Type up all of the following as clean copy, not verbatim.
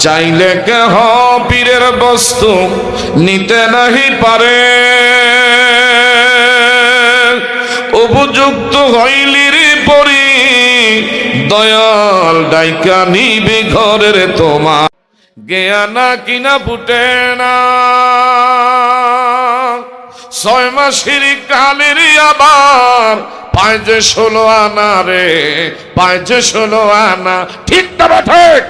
চাইলে কেহ পীরের বস্তু নিতে নাহি পারে, উপযুক্ত হইলির পরি দয়াল ডাইকা নিবি ঘরের তোমার। জ্ঞানা কিনা ফুটে না 6 মাসের কালের আবার পায় যে 16 আনা রে, পায় যে 16 আনা। ঠিক না ঠিক?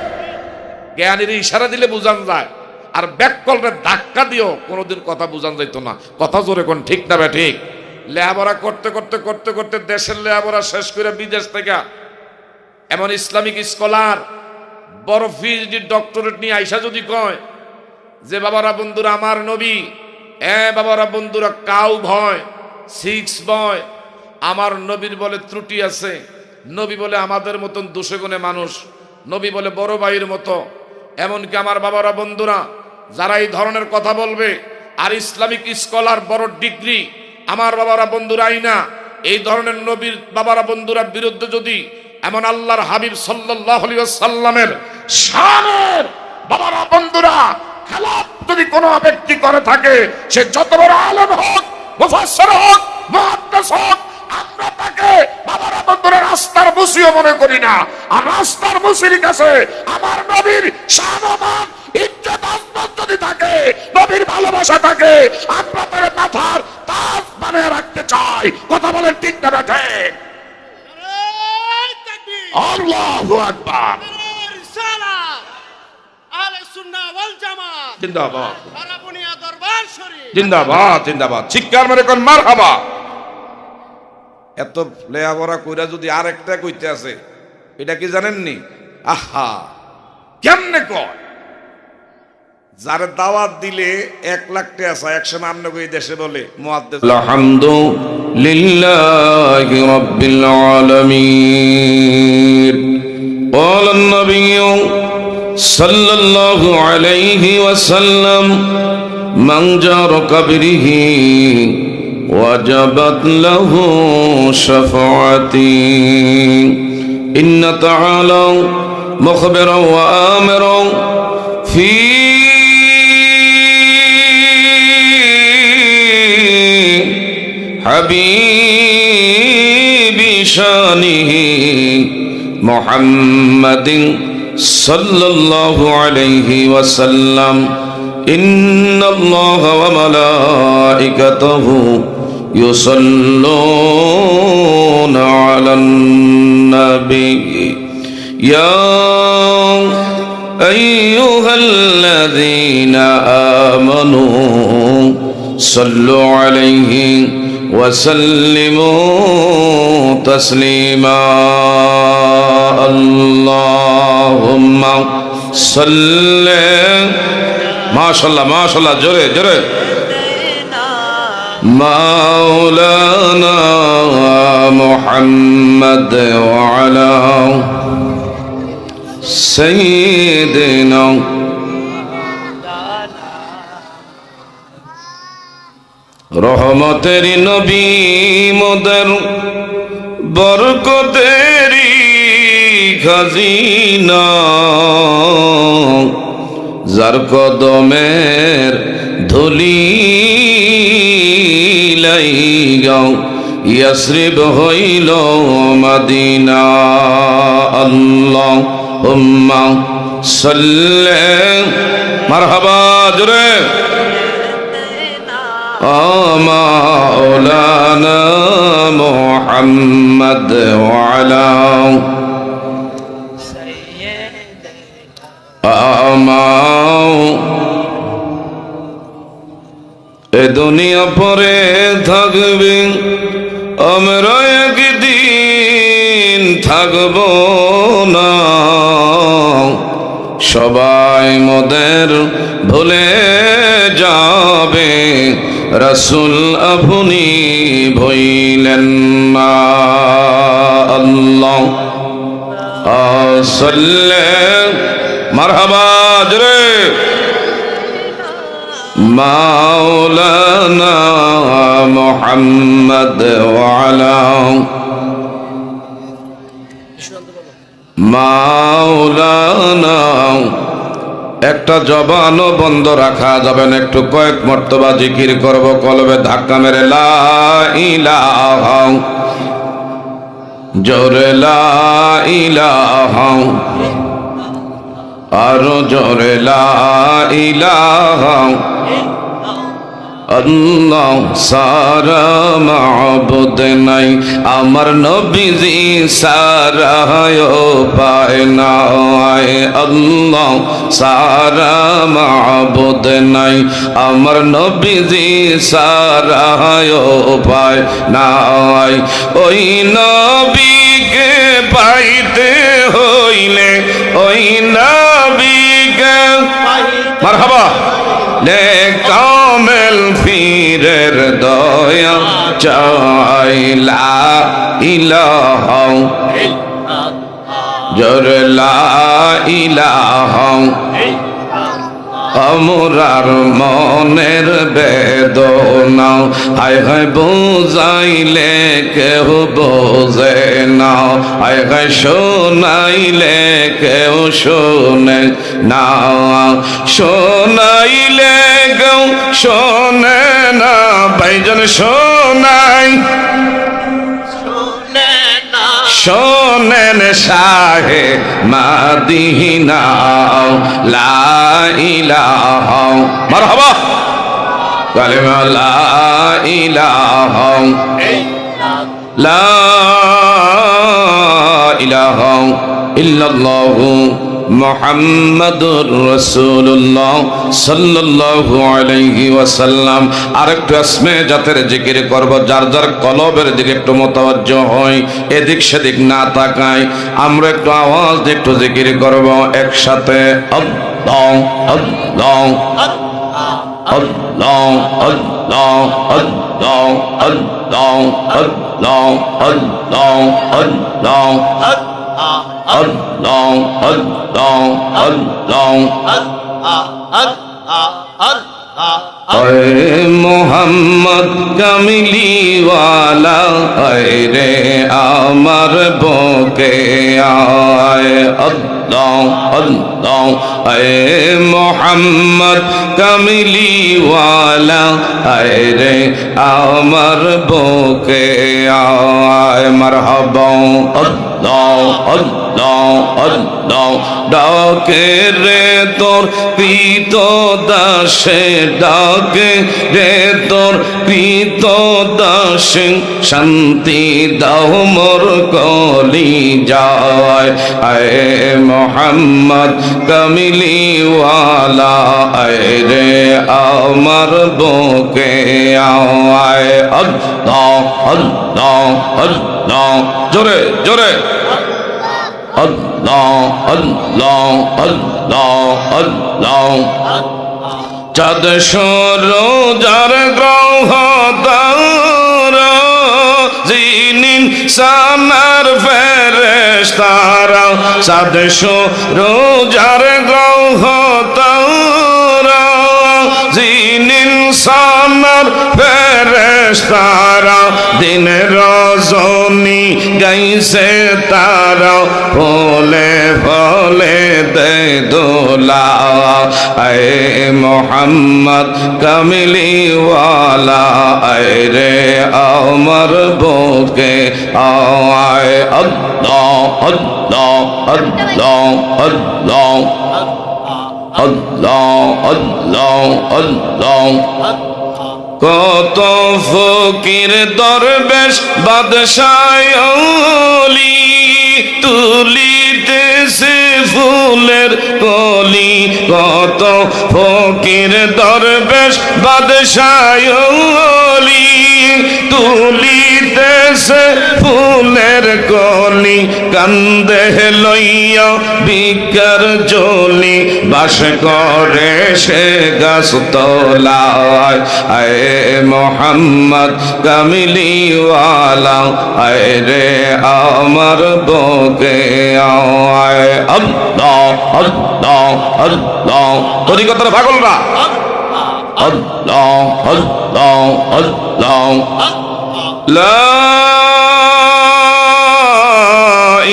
জ্ঞানীর ইশারা দিলে বুঝান যায়, আর ব্যাককলরে ধাক্কা দিও কোনোদিন কথা বুঝান যাইতো না। কথা জোরে কোন, ঠিক না ঠিক? লেখাপড়া করতে করতে করতে করতে দেশের লেখাপড়া শেষ করে বিদেশ থেকে এমন ইসলামিক স্কলার বড় পিএইচডি ডক্টরেট নিয়ে আইসা যদি কয় যে বাবারা বন্ধুরা আমার নবী, বাবারা বন্ধুরা কাউ ভয় 6 বয়, আমার নবীর বলে ত্রুটি আছে, নবী বলে আমাদের মতন দোষে গুণে মানুষ, নবী বলে বড় ভাইয়ের মতো। এমনকি আমার বাবারা বন্ধুরা যারা এই ধরনের কথা বলবে আর ইসলামিক স্কলার বড় ডিগ্রি আমার বাবারা বন্ধুরা আইনা এই ধরনের নবীর বাবারা বন্ধুরা বিরুদ্ধে যদি এমন আল্লাহর হাবিব সাল্লাল্লাহু আলাইহি ওয়াসাল্লামের শানের বাবারা বন্ধুরা খেলাফ যদি কোনো ব্যক্তি করে থাকে, সে যত বড় আলেম হোক, মুফাসসির হোক, মুহাদ্দিস হোক, আমরা তাকে বাবারা বন্ধুরা রাস্তার মুসিও মনে করি না। আর রাস্তার মুসির কাছে আমার নবীর সম্মান ইজ্জত আজমত যদি থাকে, নবীর ভালোবাসা থাকে, আমরা তার মাথার তাজ বানিয়ে রাখতে চাই। কথা বলেন ঠিক না ঠিক? আল্লাহু আকবার। জিন্দাবাদ জিন্দাবাদ জিন্দাবাদ, চিৎকার মেরে কোন মারহাবা। এত লেখাপড়া কইরা যদি আরেকটা কইতে আছে, এটা কি জানেননি? আহা, কেমনে কয়? যার দাওয়াত দিলে 1 লাখ টাকা চায়, একসময় আমনে কই দেশে বলে মুহাদ্দিস আলহামদুলিল্লাহি রাব্বিল আলামিন। قال النبي صلى الله عليه وسلم من جار قبره وجبت له شفاعتي إن تعالى مخبرا وآمرا في حبيب شانه محمد صلى الله عليه وسلم إن الله وملائكته يصلون على النبي يا أيها الذين آمنوا صلوا عليه وسلموا تسليما اللهم صل ما شاء الله ما شاء الله جري جري مولانا محمد وعلى سيدنا রহমতের নবী মোদের বরকতেরি খাজিনা যার কদমের ধুলি লাইগাও ইয়াসরিব হইল মদিনা আল্লাহুম্মা সাল্লি মারহাবা জোরে مولانا محمد وعلى এ দুনিয়া পরে থাকবে, আমরা একদিন থাকব না। সবাই মোদের ভুলে যাবে, রাসূল আপনি ভইলেন না। আল্লাহ সাল্লি মারহাবা জোরে মাওলানা মুহাম্মদ ওয়ালা মাওলানা একটা জবানও বন্ধ রাখা যাবে না, একটু কয়েক মর্তবা জিকির করব, কলবে ধাক্কা মেরে লা ইলাহা, জোরে লা ইলাহা, আরো জোরে লা ইলাহা আল্লাহ সারা মাবুদ নাই, আমার নবীজি সারা পায় না। আল্লাহ সারা মাবুদ নাই, আমার নবীজি সারা পায় না। ওই নবীকে পাইতে হইলে, ওই নবীকে মারহাবা লে কামেল ফিরের দয়া চাই, লা ইলাহা জোরে লা ইলাহা, আমরার মনের বেদনা হায় হায় বুঝাইলে কেউ বোঝে না, হায় হায় শোনাইলে কেউ শোনে না, শোনাইলে কেউ শোনে না, ভাইজান শোনাই শোনেন শাহে মদিনা, লা ইলাহা মারহাবা কালিমা লা ইলাহা, লা ইলাহা ইল্লাল্লাহু মুহাম্মাদুর রাসূলুল্লাহ সাল্লাল্লাহু আলাইহি ওয়াসাল্লাম। আরেকটু আসমে জাতের জিকির করব, যার যার কলবের দিকে একটু মুতাওয়াজ্জো হয়, এদিক সেদিক না তাকায়, আমরা একটু আওয়াজ দিয়ে একটু জিকির করব একসাথে। আল্লাহ আল্লাহ আল্লাহ আল্লাহ আল্লাহ আল্লাহ আল্লাহ আল্লাহ আল্লাহ আল্লাহ আল্লাহ আল্লাহ মোহাম্মদ কামিলিওয়ালা রে আমার বুকে আয়, আল্লাহ আল্লাহ মোহাম্মদ কামিলিওয়ালা রে আমার বুকে আয়, মারহাবা আল্লাহ আল্লাহ আল্লাহ। ডাকে রে তোর কৃত দাসে, ডাকে রে তোর কৃত দাসে, শান্তি দাও মোর কলি যায়, আয় মোহাম্মদ কামিলিওয়ালা রে আমার বুকে আয়, আল্লাহ আল্লাহ আল্লাহ জোরে জোরে আল্লাহ আল্লাহ আল্লাহ আল্লাহ। চাঁদ সূরজের গ্রহ তারা, জিনিন সানার ফেরেশতারা, চাঁদ সূরজের গ্রহ তারা, জিনিন সানার ফেরেশতারা, দিন রজনী গাইছে তারা, ফলে ফলে দে দোলা, আয় মোহাম্মদ কামিলিওয়ালা রে আমার বুকে আয়, আল্লাহ আল্লাহ আল্লাহ আল্লাহ আল্লাহ আল্লাহ আল্লাহ। কত ফকির দরবেশ বাদশায়লি, তুলিতেছে ফুলের কলি, কত ফকির দরবেশ বাদশায়লি, তুলিতেছে ফুলের কলি, কান্দে লইয়া বিকার জলি, বাস করে সে গাছ তলায়, আয় মোহাম্মদ কামিলিওয়ালা রে আমার বুকে আয়, আল্লাহ আল্লাহ আল্লাহ। তরিকতার পাগল না, আল্লাহ আল্লাহ আল্লাহ, লা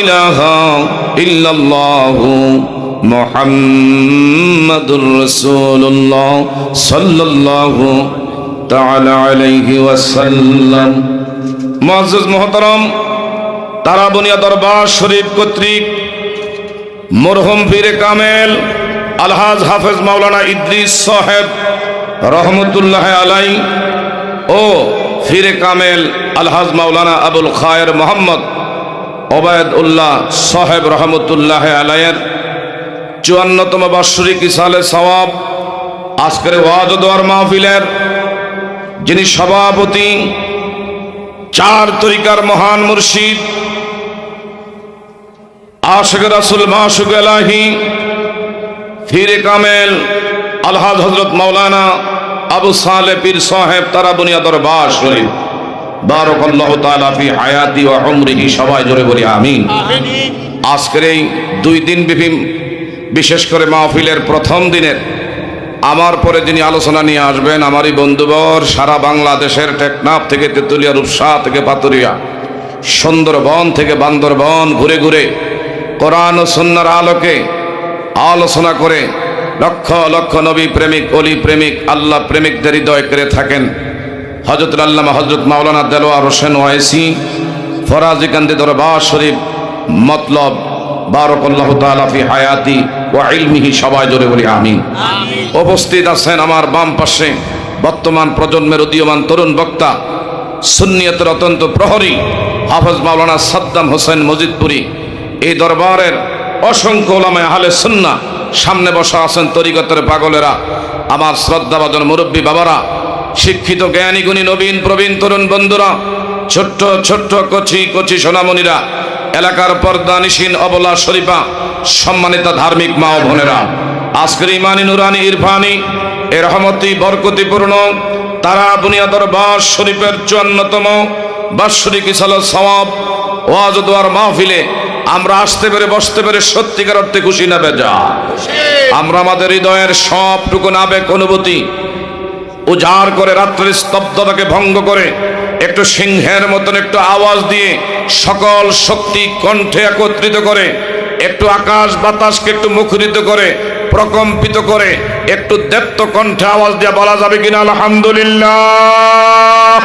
ইলাহা ইল্লাল্লাহু মুহাম্মাদুর রাসূলুল্লাহ সাল্লাল্লাহু তাআলা আলাইহি ওয়াসাল্লাম। মুআজ্জাজ মুহতারাম, তারাবুনিয়া দরবার শরীফ কর্তৃক মরহুম পীরে কামেল আলহাজ হাফেজ মাওলানা ইদ্রিস সাহেব রহমতুল্লাহ আলাই ও পীরে কামেল আলহাজ মাওলানা আবুল খায়ের মোহাম্মদ ওবায়দুল্লাহ সাহেব রহমতুল্লাহ আলাইয়ের 54তম বার্ষিক ইসালে সওয়াব আজকের ওয়াজ ও দোয়ার মাহফিলের যিনি সভাপতি, চার তরিকার মহান মুর্শিদ আশিক রাসূল মাশুক এলাহি পীরে কামেল আলহাজ হযরত মাওলানা আবু সালেহ পীর সাহেব তারাবুনিয়া দরবার শরীফ বারাকাল্লাহু তাআলা ফি হায়াতি ওয়া উমরিহি, সবাই জোরে বলি আমিন। আজকের এই 2 দিন ব্যাপী বিশেষ করে মাহফিলের প্রথম দিনের আমার পরে যিনি আলোচনা নিয়ে আসবেন, আমারই বন্ধুবর, সারা বাংলাদেশের টেকনাফ থেকে তেতুলিয়া, রূপসা থেকে পাতুরিয়া, সুন্দরবন থেকে বান্দরবন ঘুরে ঘুরে কোরআন ও সুন্নাহর আলোকে আলোচনা করে লক্ষ লক্ষ নবী প্রেমিক, অলি প্রেমিক, আল্লাহ প্রেমিকদের হৃদয় করে থাকেন হযরত আল্লামা হযরত মাওলানা দেলোয়ার হোসেন ওয়াইসি ফরাজি কান্দি দরবার শরীফ মতলব বারাকাল্লাহু তাআলা ফি হায়াতি ওয়া ইলমিহি, সবাই জোরে বলি আমিন। উপস্থিত আছেন আমার বাম পাশে বর্তমান প্রজন্মের উদীয়মান তরুণ বক্তা, সুন্নিয়তের অত্যন্ত প্রহরী হাফেজ মাওলানা সাদ্দাম হোসেন মজিদপুরি। এই দরবারের অসংখ্য উলামায়ে আহলে সুন্নাহ, সামনে বসা আছেন তরিকতের পাগলেরা, আমার শ্রদ্ধাভাজন মুরব্বী বাবারা, শিক্ষিত জ্ঞানী গুণী নবীন প্রবীণ তরুণ বন্ধুরা, ছোট্ট ছোট্ট কচি কচি সোনামণিরা, এলাকার পর্দানিসীন অবলা শরীফা, সম্মানিত ধার্মিক মা ও বোনেরা, আজকের ইমানি নুরানি ইরফানি এ রহমতি বরকতিপূর্ণ তারাবুনিয়া দরবার শরীফের 54তম বার্ষিক ইসালে সওয়াব ওয়াজ ও দোয়ার মাহফিলে আমরা আসতে পেরে বসতে পেরে সত্যিকার অর্থে খুশি না বেজা? আমরা আমাদের হৃদয়ের সবটুকু আবেগ অনুভূতি উজাড় করে রাত্রির স্তব্ধতাকে ভঙ্গ করে একটু সিংহের মতন একটু আওয়াজ দিয়ে সকল শক্তি কণ্ঠে একত্রিত করে একটু আকাশ বাতাসকে একটু মুখরিত করে প্রকম্পিত করে একটু দেপ্ত কণ্ঠে আওয়াজ দিয়ে বলা যাবে কিনা আলহামদুলিল্লাহ?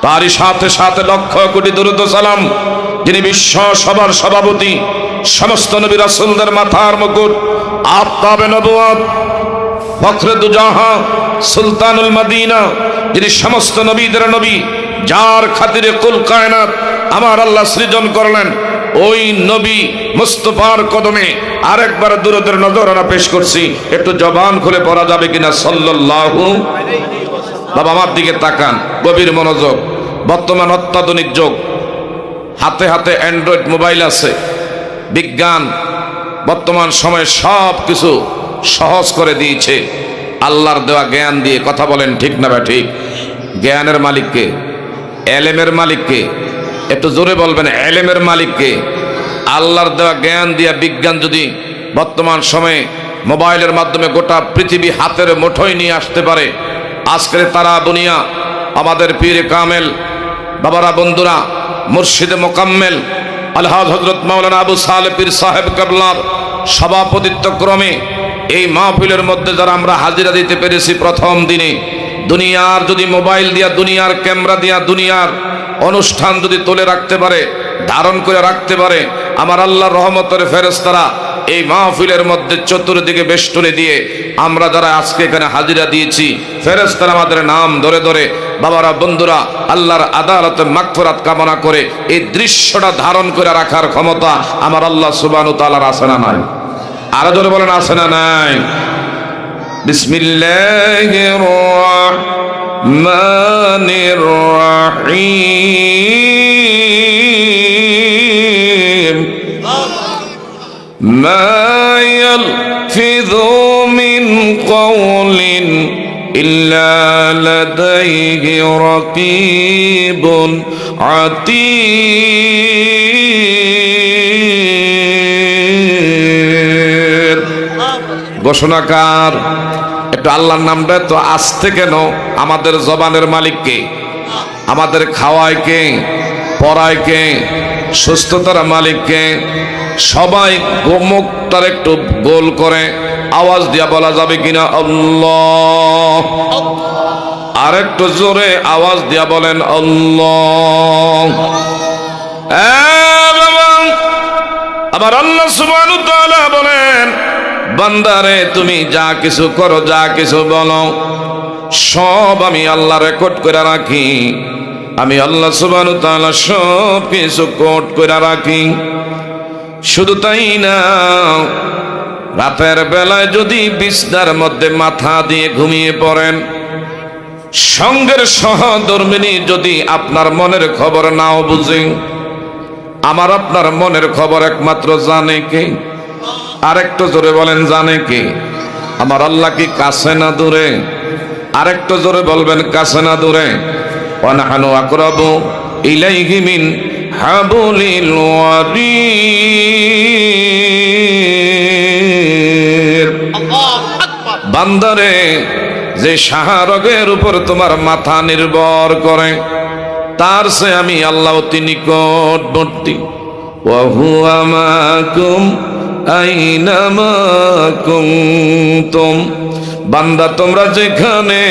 তারই সাথে সাথে লক্ষ কোটি দরুদ ও সালাম যিনি বিশ্ব সভার সভাপতি, সমস্ত নবী রাসূলদের মাথার মুকুট, আফতাবে নবুয়ত, ফখরে দুজাহা, সুলতানুল মদিনা, যিনি সমস্ত নবীদের নবী, যার খাতিরে কুল কায়নাত আমার আল্লাহ সৃজন করলেন, ওই নবী মুস্তাফার কদমে আরেকবার দুরুদের নজরানা পেশ করছি। একটু জবান খুলে পড়া যাবে কিনা সাল্লাল্লাহু? বাবা আমার দিকে তাকান, গভীর মনোযোগ। বর্তমান অত্যাধুনিক যুগ, হাতে হাতে অ্যান্ড্রয়েড মোবাইল আছে, বিজ্ঞান বর্তমান সময়ে সব কিছু সহজ করে দিয়েছে আল্লাহর দেওয়া জ্ঞান দিয়ে। কথা বলেন ঠিক না ভাই? ঠিক। জ্ঞানের মালিককে, এলেমের মালিককে, একটু জোরে বলবেন, এলেমের মালিককে। আল্লাহর দেওয়া জ্ঞান দিয়া বিজ্ঞান যদি বর্তমান সময়ে মোবাইলের মাধ্যমে গোটা পৃথিবী হাতের মুঠোয় নিয়ে আসতে পারে, আজকের তারাবুনিয়া আমাদের পীরে কামেল বাবারা, বন্ধুরা, মুর্শিদে মোকাম্মেল আলহাজ হযরত মাওলানা আবু সালেহ পীর সাহেব কেবলার সভাপতিত্ব ক্রমে এই মাহফিলের মধ্যে যারা আমরা হাজিরা দিতে পেরেছি প্রথম দিনে, দুনিয়ার যদি মোবাইল দিয়া, দুনিয়ার ক্যামেরা দিয়া, দুনিয়ার অনুষ্ঠান যদি তুলে রাখতে পারে, ধারণ করে রাখতে পারে, আমার আল্লাহর রহমতের ফেরেশতারা এই মাহফিলের মধ্যে চতুর্দিকে বেষ্টনী দিয়ে আমরা যারা আজকে এখানে হাজিরা দিয়েছি, ফেরেশতারা আমাদের নাম ধরে ধরে বাবারা, বন্ধুরা, আল্লাহর আদালতে মাগফিরাত কামনা করে এই দৃশ্যটা ধারণ করে রাখার ক্ষমতা আমার আল্লাহ সুবহানাহু ওয়া তাআলার আছে না নাই? আরো জোরে বলেন, আছে না নাই? বিসমিল্লাহির রাহমানির রাহিম। মা ইয়ালফিযু মিন কওলিন ইল্লা লাদাইহি রাকীবুন আতীদ। ঘোষণাকার একটু আল্লাহর নামটা তো আসতে কেন? আমাদের জবানের মালিক কে? আমাদের খাওয়ায় কে? পড়ায় কে? সুস্থতার মালিককে। সবাই মুখটার একটু গোল করে আওয়াজ দিয়া বলা যাবে কিনা আল্লাহ? আর একটু জোরে আওয়াজ দিয়া বলেন আল্লাহ। আবার আল্লাহ সুবহানাহু ওয়া তাআলা বলেন, বান্দারে তুমি যা কিছু করো, যা কিছু বলো, সব আমি আল্লাহ রেকর্ড করে রাখি। আমি আল্লাহ সুবহানাহু ওয়া তাআলা সব কিছু কোড করে রাখি। শুধু তাই না, রাতের বেলায় যদি বিছনার মধ্যে মাথা দিয়ে ঘুমিয়ে পড়েন, সঙ্গের সহধর্মিণী যদি আপনার মনের খবর নাও বুঝে, আমার আপনার মনের খবর একমাত্র জানে কে? আরেকটু জোরে বলেন, জানে কে? আমার আল্লাহ কি কাছে না দূরে? আরেকটু জোরে বলবেন, কাছে না দূরে? ওয়া নাহনু আকরাবু ইলাইহি মিন হাবলিল ওয়ারির। বান্দারে, যে শাহরগের উপর তোমার মাথা নির্ভর করে, তার সে আমি আল্লাহ অতি নিকটবর্তী। ওয়া হুয়া মাকুম আইনামা কুনতুম। বান্দা, তোমরা যেখানে,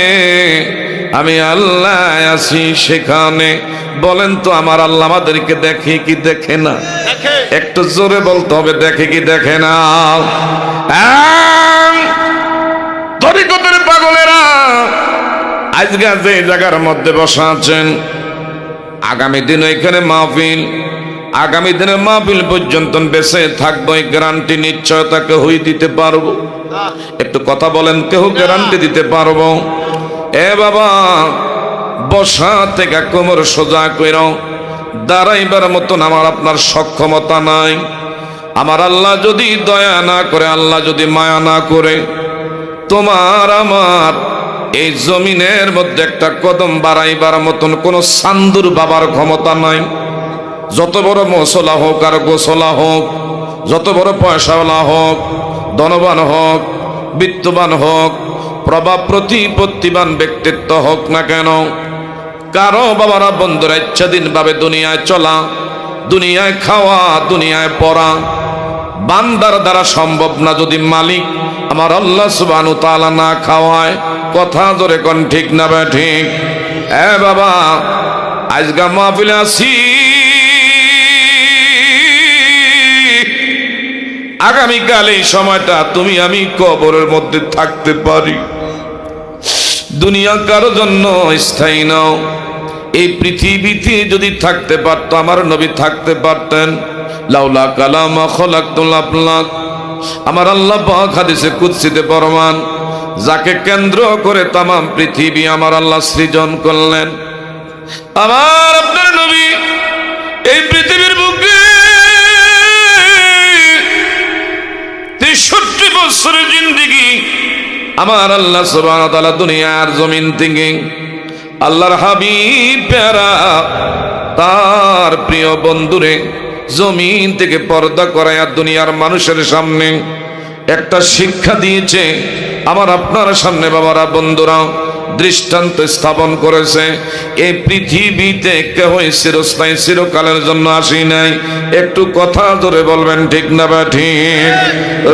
আমি আল্লাহ আছি সেখানে। বলেন তো, আমার আল্লাহ আমাদেরকে দেখে কি দেখে না? একটু জোরে বলতে হবে, দেখে কি দেখে না? তরিকতের পাগলেরা আজকে যে জায়গার মধ্যে বসা আছেন, আগামী দিন এখানে মাহফিল, আগামী দিনে মাহফিল পর্যন্ত বেঁচে থাকবো, এই গ্যারান্টি নিশ্চয়তা কেউ দিতে পারবো? একটু কথা বলেন, কেউ গ্যারান্টি দিতে পারবো? এ বাবা, বসা থেকে কোমর সোজা কইরো, দাঁড়াইবার মতন আমার আপনার সক্ষমতা নাই। আমার আল্লাহ যদি দয়া না করে, আল্লাহ যদি মায়া না করে, তোমার আমার এই জমিনের মধ্যে একটা কদম বাড়াইবার মতন কোন সান্দুর বাবার ক্ষমতা নাই। যত বড় মশলা হোক আর গোসলা হোক, যত বড় পয়সাওয়ালা হোক, ধনবান হোক, বিত্তবান হোক, প্রভাব প্রতিপত্তিবান ব্যক্তিত্ব হোক না কেন, কারো বাবারা বন্ধুরা ইচ্ছাধীন ভাবে দুনিয়ায় চলা, দুনিয়ায় খাওয়া, দুনিয়ায় পড়া বান্দার দ্বারা সম্ভব না, যদি মালিক আমার আল্লাহ সুবহানাহু ওয়া তাআলা না খাওয়ায়। কথা জোরে কোন, ঠিক না বে ঠিক? এ বাবা, আজকে মাহফিলে আসি, আগামীকাল এই সময়টা তুমি আমি কবরের মধ্যে থাকতে পারি। দুনিয়া কারো জন্য স্থায়ী নাও। এই পৃথিবীতে যদি থাকতে পারতো, আমার নবী থাকতে পারতেন। লাউলা কালামা খলাকতুল আফলাক। আমার আল্লাহ পাক হাদিসে কুদসিতে ফরমান, যাকে কেন্দ্র করে তামাম পৃথিবী আমার আল্লাহ সৃজন করলেন। আমার আপনার নবী এই পৃথিবীর বুকে 63 বছরের জিন্দেগি আমার আল্লাহ সুবহানাহু ওয়া তাআলা দুনিয়ার জমিন থেকে আল্লাহর হাবিব প্যারা তার প্রিয় বন্ধুরে জমিন থেকে পর্দা করায়া দুনিয়ার মানুষের সামনে একটা শিক্ষা দিয়েছে। আমার আপনার সামনে বাবারা, বন্ধুরা, দৃষ্টান্ত স্থাপন করেছে। এই পৃথিবীতে কেউ চিরস্থায়ী চিরকালের জন্য আসি নাই। একটু কথা ধরে বলবেন, ঠিক না বা ঠিক?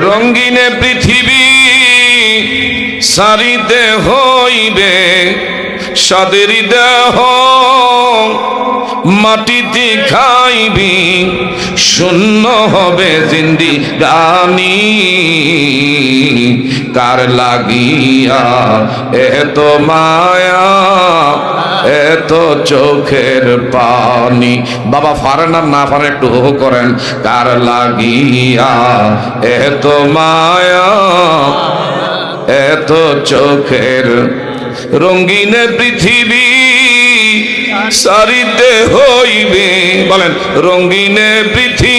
রঙ্গিনে পৃথিবী সারিতে হইবে সাদেরি দেহ, মাটিতে খাইবি শূন্য হবে জিন্দিগানি। কার লাগিয়া এত মায়া, এত চোখের পানি? বাবা পারেন আর না পারেন একটু হো করেন। কার লাগিয়া এত মায়া, এত চোখের? রঙ্গিনে পৃথিবী সারিতে হইবে, বলেন, রঙ্গিনে পৃথিবী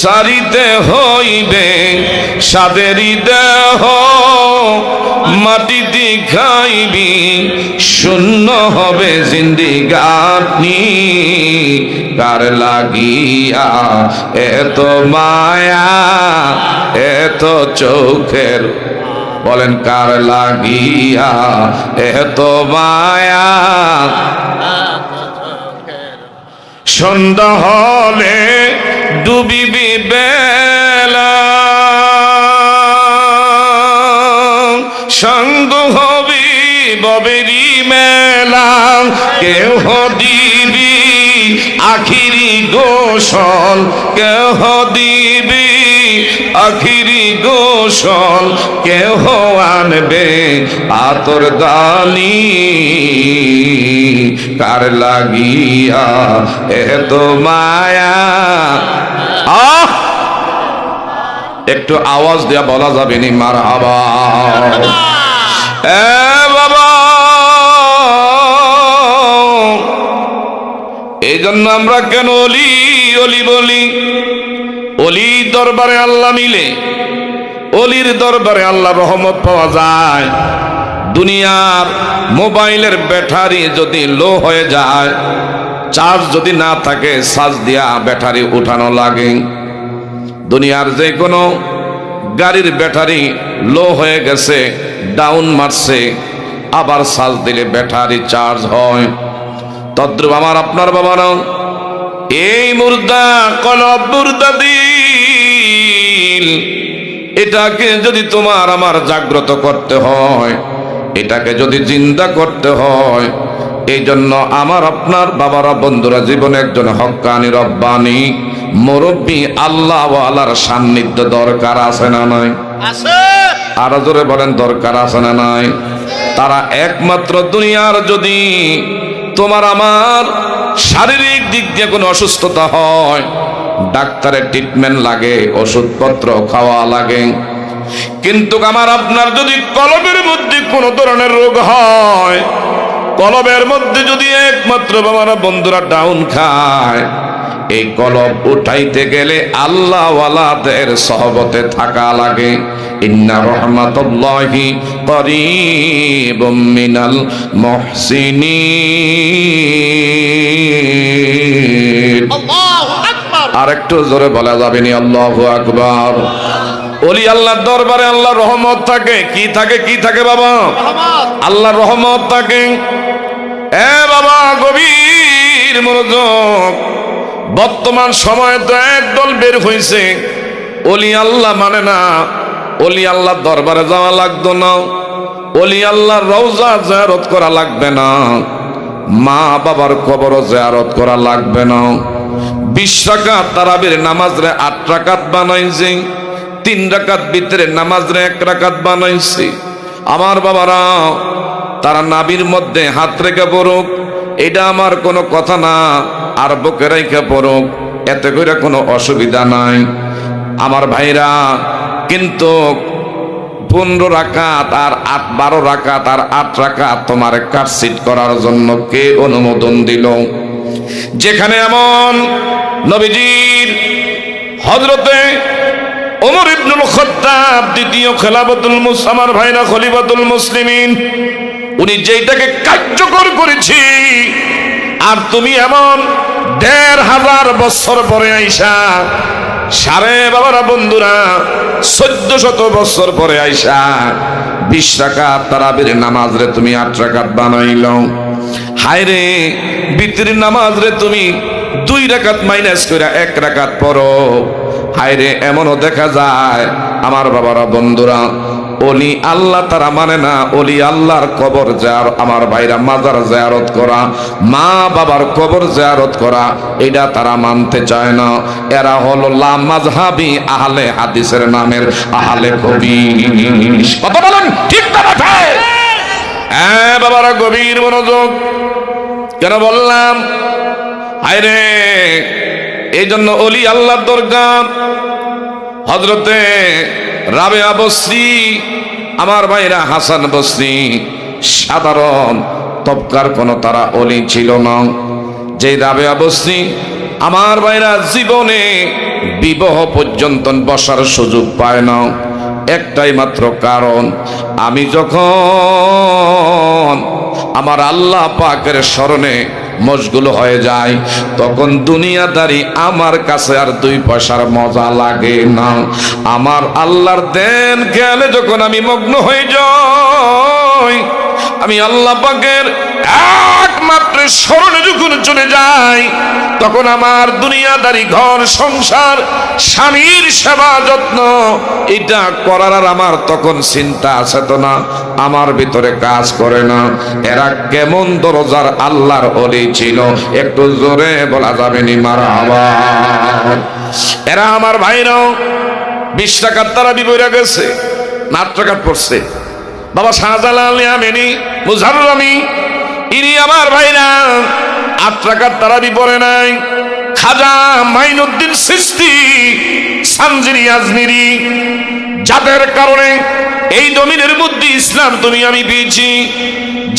সারিতে হইবে সাদেরি দেহ, মাটিতে খাইবি শূন্য হবে জিন্দিগানি। কার লাগিয়া এত মায়া, এত চোখের? বলেন, কার লাগিয়া এত মায়া? সন্ধ্যা হলে ডুবিবি বেলা, সঙ্গ হবি ববেরি মেলা, কেহ দিবি আখিরি গোসল, কেহ দিবি আখিরি গোসল, কেহ আনবে আতর দানি, কার লাগিয়া এত মায়া। একটু আওয়াজ দেয়া বলা যাবে নি মারহাবা? এ বাবা, এই জন্য আমরা কেন অলি অলি বলি? অলি দরবারে আল্লাহ মিলে, অলির দরবারে আল্লাহ রহমত পাওয়া যায়। দুনিয়ার মোবাইলের ব্যাটারি যদি লো হয়ে যায়, চার্জ যদি না থাকে, চার্জ দিয়া ব্যাটারি উঠানো লাগে। দুনিয়ার যে কোনো গাড়ির ব্যাটারি লো হয়ে গেছে, ডাউন মারছে, আবার চার্জ দিলে ব্যাটারি চার্জ হয়। তদ্রুপ আমার আপনার বাবারাও এই মুর্দা কলব, মুর্দা দিল, এটাকে যদি তোমার আমার জাগ্রত করতে হয়, এটাকে যদি জিন্দা করতে হয়, এই জন্য আমার আপনার বাবারা বন্ধুরা জীবনে একজন হক্কানি রব্বানি মুরব্বী আল্লাহ ওয়ালার সান্নিধ্য দরকার আছে না নাই? আছে। আরো জোরে বলেন, দরকার আছে না নাই? তারা একমাত্র দুনিয়ার যদি তোমার আমার শারীরিক দিক দিয়ে কোনো অসুস্থতা হয়, ডাক্তারের ট্রিটমেন্ট লাগে, ওষুধপত্র খাওয়া লাগে, কিন্তু আমার আপনার যদি কলবের মধ্যে কোনো ধরনের রোগ হয়, কলবের মধ্যে যদি একমাত্র বাবারা বন্ধুরা ডাউন খায়, এই কলব উঠাইতে গেলে আল্লাহ ওয়ালাদের সহবতে থাকা লাগে। ইন্না রহমাতুল্লাহি করিবুম মিনাল মুহসিনিন। আল্লাহু আকবার। আরেকটু জোরে বলা যাবে নি? আল্লাহু আকবার। ওলি আল্লাহর দরবারে আল্লাহর রহমত থাকে। কি থাকে? কি থাকে বাবা? রহমত। আল্লাহর রহমত থাকে। এ বাবা, গভীর মনোযোগ। বর্তমান সময়ে তো একদল বের হয়েছে, ওলি আল্লাহ মানে না, ওলি আল্লাহর দরবারে যাওয়া লাগতো না, ওলি আল্লাহর রওজা জিয়ারত করা লাগবে না, মা বাবার কবরও জিয়ারত করা লাগবে না। 20 রাকাত তারাবির নামাজ রে 8 রাকাত বানাইছে, 3 রাকাত ভিতরে নামাজ রে 1 রাকাত বানাইছে। আমার বাবারা, তারা নাবির মধ্যে হাত রেখে পড়ুক, এটা আমার কোনো কথা না, আর বুকে রেখে পড়ুক, এতে করে কোনো অসুবিধা নাই আমার ভাইরা। কিন্তু 15 রাকাত আর 12 রাকাত আর 8 রাকাত তোমার কাটছিট করার জন্য কে অনুমোদন দিল? যেখানে এমন নবীজির হযরতে ওমর ইবনুল খাত্তাব দ্বিতীয় খেলাফতুল মুসলিম, আমার ভাইরা খলিফাতুল মুসলিমিন, উনি যেটাকে কার্যকর করেছি, আর তুমি এমন 1500 বছর পরে আইসা, সাড়ে বাবারা বন্ধুরা 1400 বছর পরে আইসা 20 রাকাত তারাবির নামাজ রে তুমি 8 রাকাত বানাইলো। হায় রে, বিতরের নামাজ রে তুমি 2 রাকাত মাইনাস করে 1 রাকাত পড়ো। হায় রে, এমনও দেখা যায় আমার বাবারা বন্ধুরা, ওলি আল্লাহ তারা মানে না, ওলি আল্লাহর কবর জিয়ারত, আমার ভাইরা মাজার জিয়ারত করা, মা বাবার কবর জিয়ারত করা, এটা তারা মানতে চায় না। এরা হলো লা মাযহাবি আহলে হাদিসের নামের আহলে কবির। কথা বলেন ঠিক না ঠিক? হ্যাঁ বাবারা, গভীর মনোযোগ। কেন বললাম? হায় রে, এই জন্য ওলি আল্লাহর দরকার। হযরতে রাবেয়া বসরি, আমার ভাইরা হাসান বসরি, সাধারণ তবকার কোনো তারা ওলি ছিল না। যে রাবেয়া বসরি আমার ভাইরা জীবনে বিবাহ পর্যন্ত বসার সুযোগ পায় না, একটাই মাত্র কারণ, আমি যখন আমার আল্লাহ পাকের স্মরণে মশগুল হয়ে যায়, তখন দুনিয়াদারি আমার কাছে আর 2 পয়সার মজা লাগে না। আমার আল্লাহর দেন খেয়ালে যখন আমি মগ্ন হয়ে যাই, আমি আল্লাহ পাকের একমাত্র স্মরণে যখন চলে যাই, তখন আমার দুনিয়াদারি ঘর সংসার, স্বামীর সেবা যত্ন এটা করার আর আমার তখন চিন্তা চেতনা আমার ভিতরে কাজ করে না। এরা কেমন দরজার আল্লাহর ওলি ছিল, একটু জোরে বলা যাবে নি মারহাবা। এরা আমার ভাইরাও 20 টাকার তারাবি বইরা গেছে, 8 টাকার পড়ছে। বাবা শাহজালাল ইয়ামেনি মুজাররমি ইনি আমার ভাইরা 8 টাকার তারাবি পড়ে নাই। খাজা মাইনুদ্দিন চিশতি সানজিরি আজমিরি, যাদের কারণে এই জমিনের মধ্যে ইসলাম তুমি আমি পেয়েছি,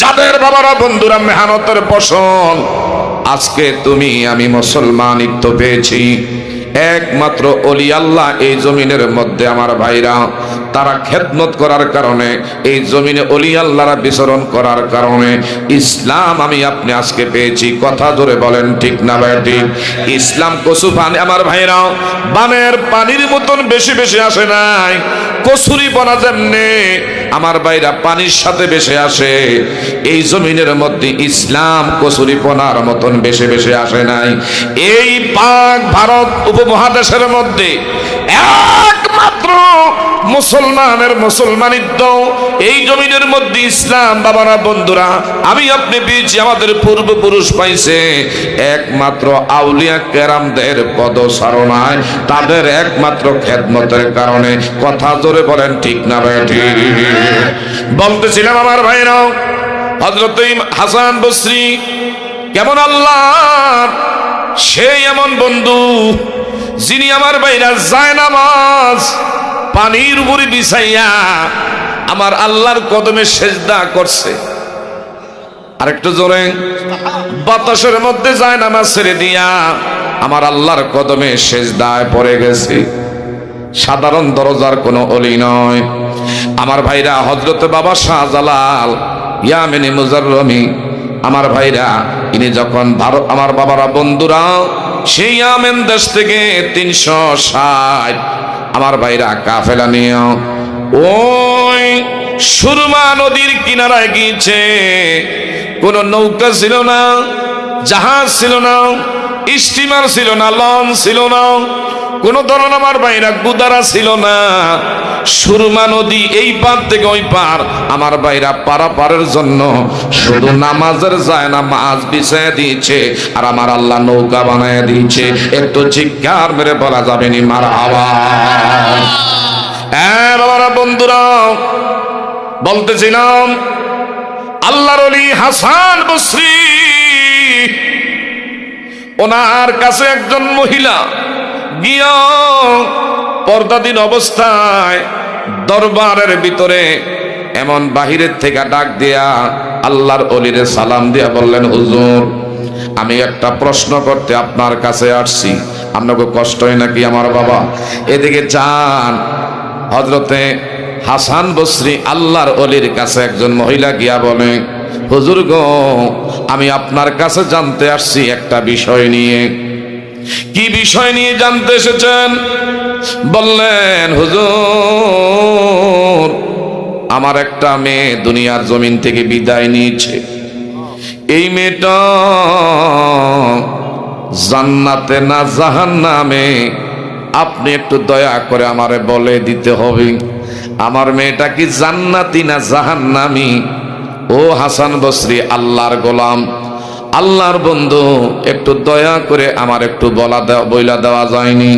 যাদের বাবারা বন্ধুরা মেহনতের ফসল আজকে তুমি আমি মুসলমানিত্ব পেয়েছি, একমাত্র ওলি আল্লাহ এই জমিনের মধ্যে আমার ভাইরা তারা খেদমত করার কারণে, এই জমিনে ওলি আল্লাহরা বিচরণ করার কারণে ইসলাম আমি আপনি আজকে পেয়েছি। কথা জোরে বলেন ঠিক না ভাই ঠিক? ইসলাম কচু পানি আমার ভাইরা বানের পানির মতন বেশি বেশি আসে নাই, কচুরি বনা যেমনে আমার ভাইরা পানির সাথে বেশি আসে, এই জমিনের মধ্যে ইসলাম কচুরি পনার মতন বেশি বেশি আসে নাই। এই পাক ভারত উপমহাদেশের মধ্যে একমাত্র মুসলমানের মুসলমানিত্ব এই জমিনের মধ্যে ইসলাম বাবারা বন্ধুরা আমি আপনি পেয়েছি, আমাদের পূর্বপুরুষ পাইছে একমাত্র আউলিয়া কেরামদের পদচারণায়, তাদের একমাত্র খেদমতের কারণে। কথা জোরে বলেন ঠিক না ভাই ঠিক? বলতেছিলাম আমার ভাইরা হযরত হাসান বসরি কেমন আল্লাহ, সেই এমন বন্ধু যিনি আমার ভাইরা যায় নামাজ পানির উপরে বিছাইয়া আমার আল্লাহর কদমে সেজদা করছে। আরেকটু জোরে, বাতাসের মধ্যে যায় নামাজ ছেড়ে দিয়া আমার আল্লাহর কদমে সেজদায় পড়ে গেছে। সাধারণ দরজার কোনো অলি নয় আমার ভাইরা। হযরত বাবা শাহজালাল ইয়ামেনি মুজাররমি আমার ভাইরা ইনি যখন ভারত আমার বাবারা বন্ধুরা সেই ইয়ামেন দেশ থেকে 360 আমার ভাইরা কাফেলা নিয়ে ওই সুরমা নদীর কিনারায় গিয়েছে। কোন নৌকা ছিল না, জাহাজ ছিল না, স্টিমার ছিল না, লঞ্চ ছিল না, কোন ধরনের আমার ভাইরা গুদারা ছিল না। সুরমা নদী এই পার থেকে ওই পার আমার ভাইরা পারাপারের জন্য শুধু নামাজের যায় না মাছ বিছায় দিয়েছে, আর আমার আল্লাহ নৌকা বানায় দিয়েছে। একটু চিৎকার মেরে বলা যাবে নি মারহাবা। হ্যাঁ বাবারা বন্ধুরা বলতেছিলাম আল্লাহর ওলি হাসান বসরি, ওনার কাছে একজন মহিলা গিয়া পর্দাধীন অবস্থায় দরবারের ভিতরে এমন বাহিরের থেকে ডাক দিয়া আল্লাহর ওলিরে সালাম দিয়া বললেন, হুজুর আমি একটা প্রশ্ন করতে আপনার কাছে আসছি, আপনাকে কষ্ট হয় নাকি আমার বাবা? এদিকে যান। হযরতে হাসান বসরি আল্লাহর ওলির কাছে একজন মহিলা গিয়া বলে, হুজুর গো আমি আপনার কাছে জানতে আসছি একটা বিষয় নিয়ে। কি বিষয় নিয়ে জানতে এসেছেন? বললেন, হুজুর আমার একটা মেয়ে দুনিয়ার জমিন থেকে বিদায় নিয়েছে, এই মেয়েটা জান্নাতে না জাহান্নামে, আপনি একটু দয়া করে আমারে বলে দিতে হবে আমার মেয়েটা কি জান্নাতি না জাহান্নামী। ও হাসান বসরি আল্লাহর গোলাম, আল্লাহর বন্ধু, একটু দয়া করে আমার একটু বইলা দেওয়া যায়নি?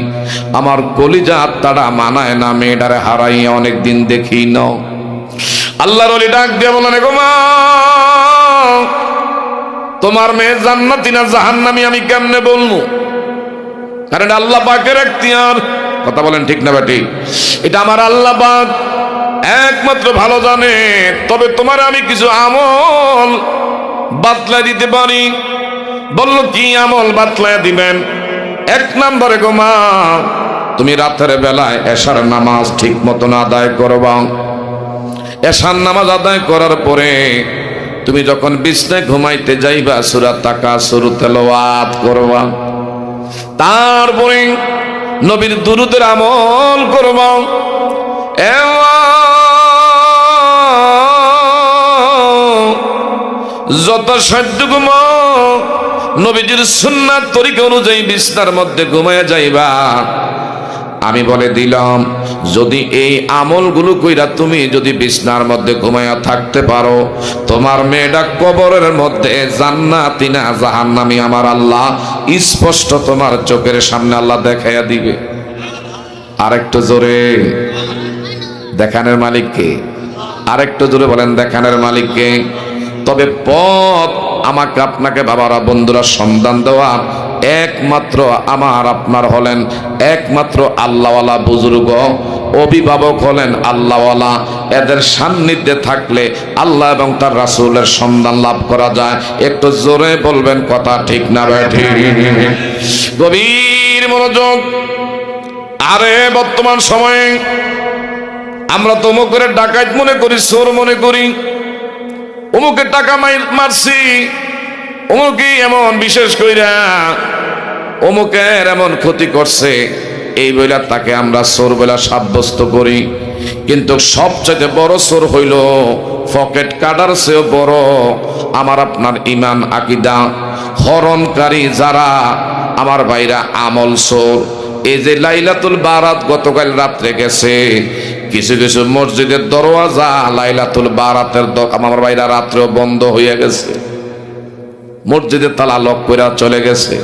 আমার কলিজা আত্মাটা মানায় না, মেয়েটারে হারাইয়া অনেকদিন দেখি না। আল্লাহর ওলি ডাক দিয়ে বলেন, গো মা তোমার মেয়ে জান্নাতি না জাহান্নামী আমি কেমনে বলবো? কারণ আল্লাহ পাকের এখতিয়ার। কথা বলেন ঠিক না বেটি? এটা আমার আল্লাহ পাক একমাত্র ভালো জানে। তবে তোমার আমি কিছু আমল বাতলাই দিতে পারি। বলল, কি আমল বাতলাই দিবেন? 1 নম্বরে গো মা তুমি রাতের বেলায় এশার নামাজ ঠিক মতন আদায় করবা। এশার নামাজ আদায় করার পরে তুমি যখন বিছনায় ঘুমাইতে যাইবা সূরা তাকাসুর তেলাওয়াত করবা। তারপরে নবীর দুরূদের আমল করবা। যত সাধ্য ঘুমাও নবীজির সুন্নাত তরিকা অনুযায়ী বিছনার মধ্যে ঘুমায়া যাইবা। আমি বলে দিলাম যদি এই আমলগুলো কইরা তুমি যদি বিছনার মধ্যে ঘুমায়া থাকতে পারো, তোমার মেয়েটা কবরের মধ্যে জান্নাতি না জাহান্নামী আমার আল্লাহ স্পষ্ট তোমার চোখের সামনে আল্লাহ দেখাইয়া দিবে। আরেকটু জোরে, দেখানোর মালিক কে? আরেকটু জোরে বলেন, দেখানোর মালিক কে? তবে পথ আমাকে আপনাকে বাবারা বন্ধুরা সন্ধান দেওয়া একমাত্র আমার আপনার হলেন একমাত্র আল্লাহওয়ালা বুজুর্গ, অভিভাবক হলেন আল্লাহওয়ালা। এদের সান্নিধ্যে থাকলে আল্লাহ এবং তার রাসূলের সন্ধান লাভ করা যায়। একটু জোরে বলবেন কথা ঠিক না ঠিক? গভীর মনোযোগ। আরে বর্তমান সময়ে আমরা তো অমুকের ডাকাত মনে করি, চোর মনে করি, অমুকের টাকা মারছি, অমুকে এমন বিশেষ কইরা অমুকের এমন ক্ষতি করছে, এই বইলা তাকে আমরা চোর বলে সাব্যস্ত করি। কিন্তু সবচেয়ে বড় চোর হইল পকেট কাটার চেয়েও বড় আমার আপনার ইমান আকীদা হরণকারী যারা আমার ভাইরা আমল চোর। এই যে লাইলাতুল বারাত গতকাল রাত্রে গেছে, কিছু কিছু মসজিদের দরওয়াজা লাইলাতুল বারাতের আমার ভাইরা রাত্রেও বন্ধ হয়ে গেছে, মসজিদের তালা লক করে চলে গেছে।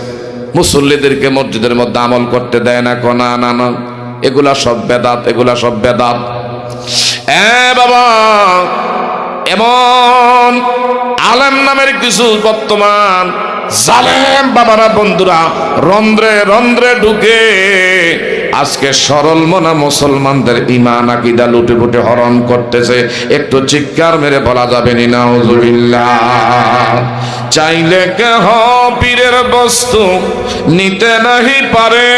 মুসল্লিদেরকে মসজিদের মধ্যে আমল করতে দেয় না, না না না, এগুলা সব বেদাত, এগুলা সব বেদাত। বাবা, এমন আলেম নামের কিছু বর্তমান জালেম বাবারা বন্ধুরা রন্ধ্রে রন্ধ্রে ঢুকে আজকে সরল মনা মুসলমানদের ঈমান আকীদা লুটে পুটে হরণ করতেছে। একটু চিৎকার মেরে বলা যাবে না নাউজুবিল্লাহ। চাইলে কেহ পীরের বস্তু নিতে নাহি পারে,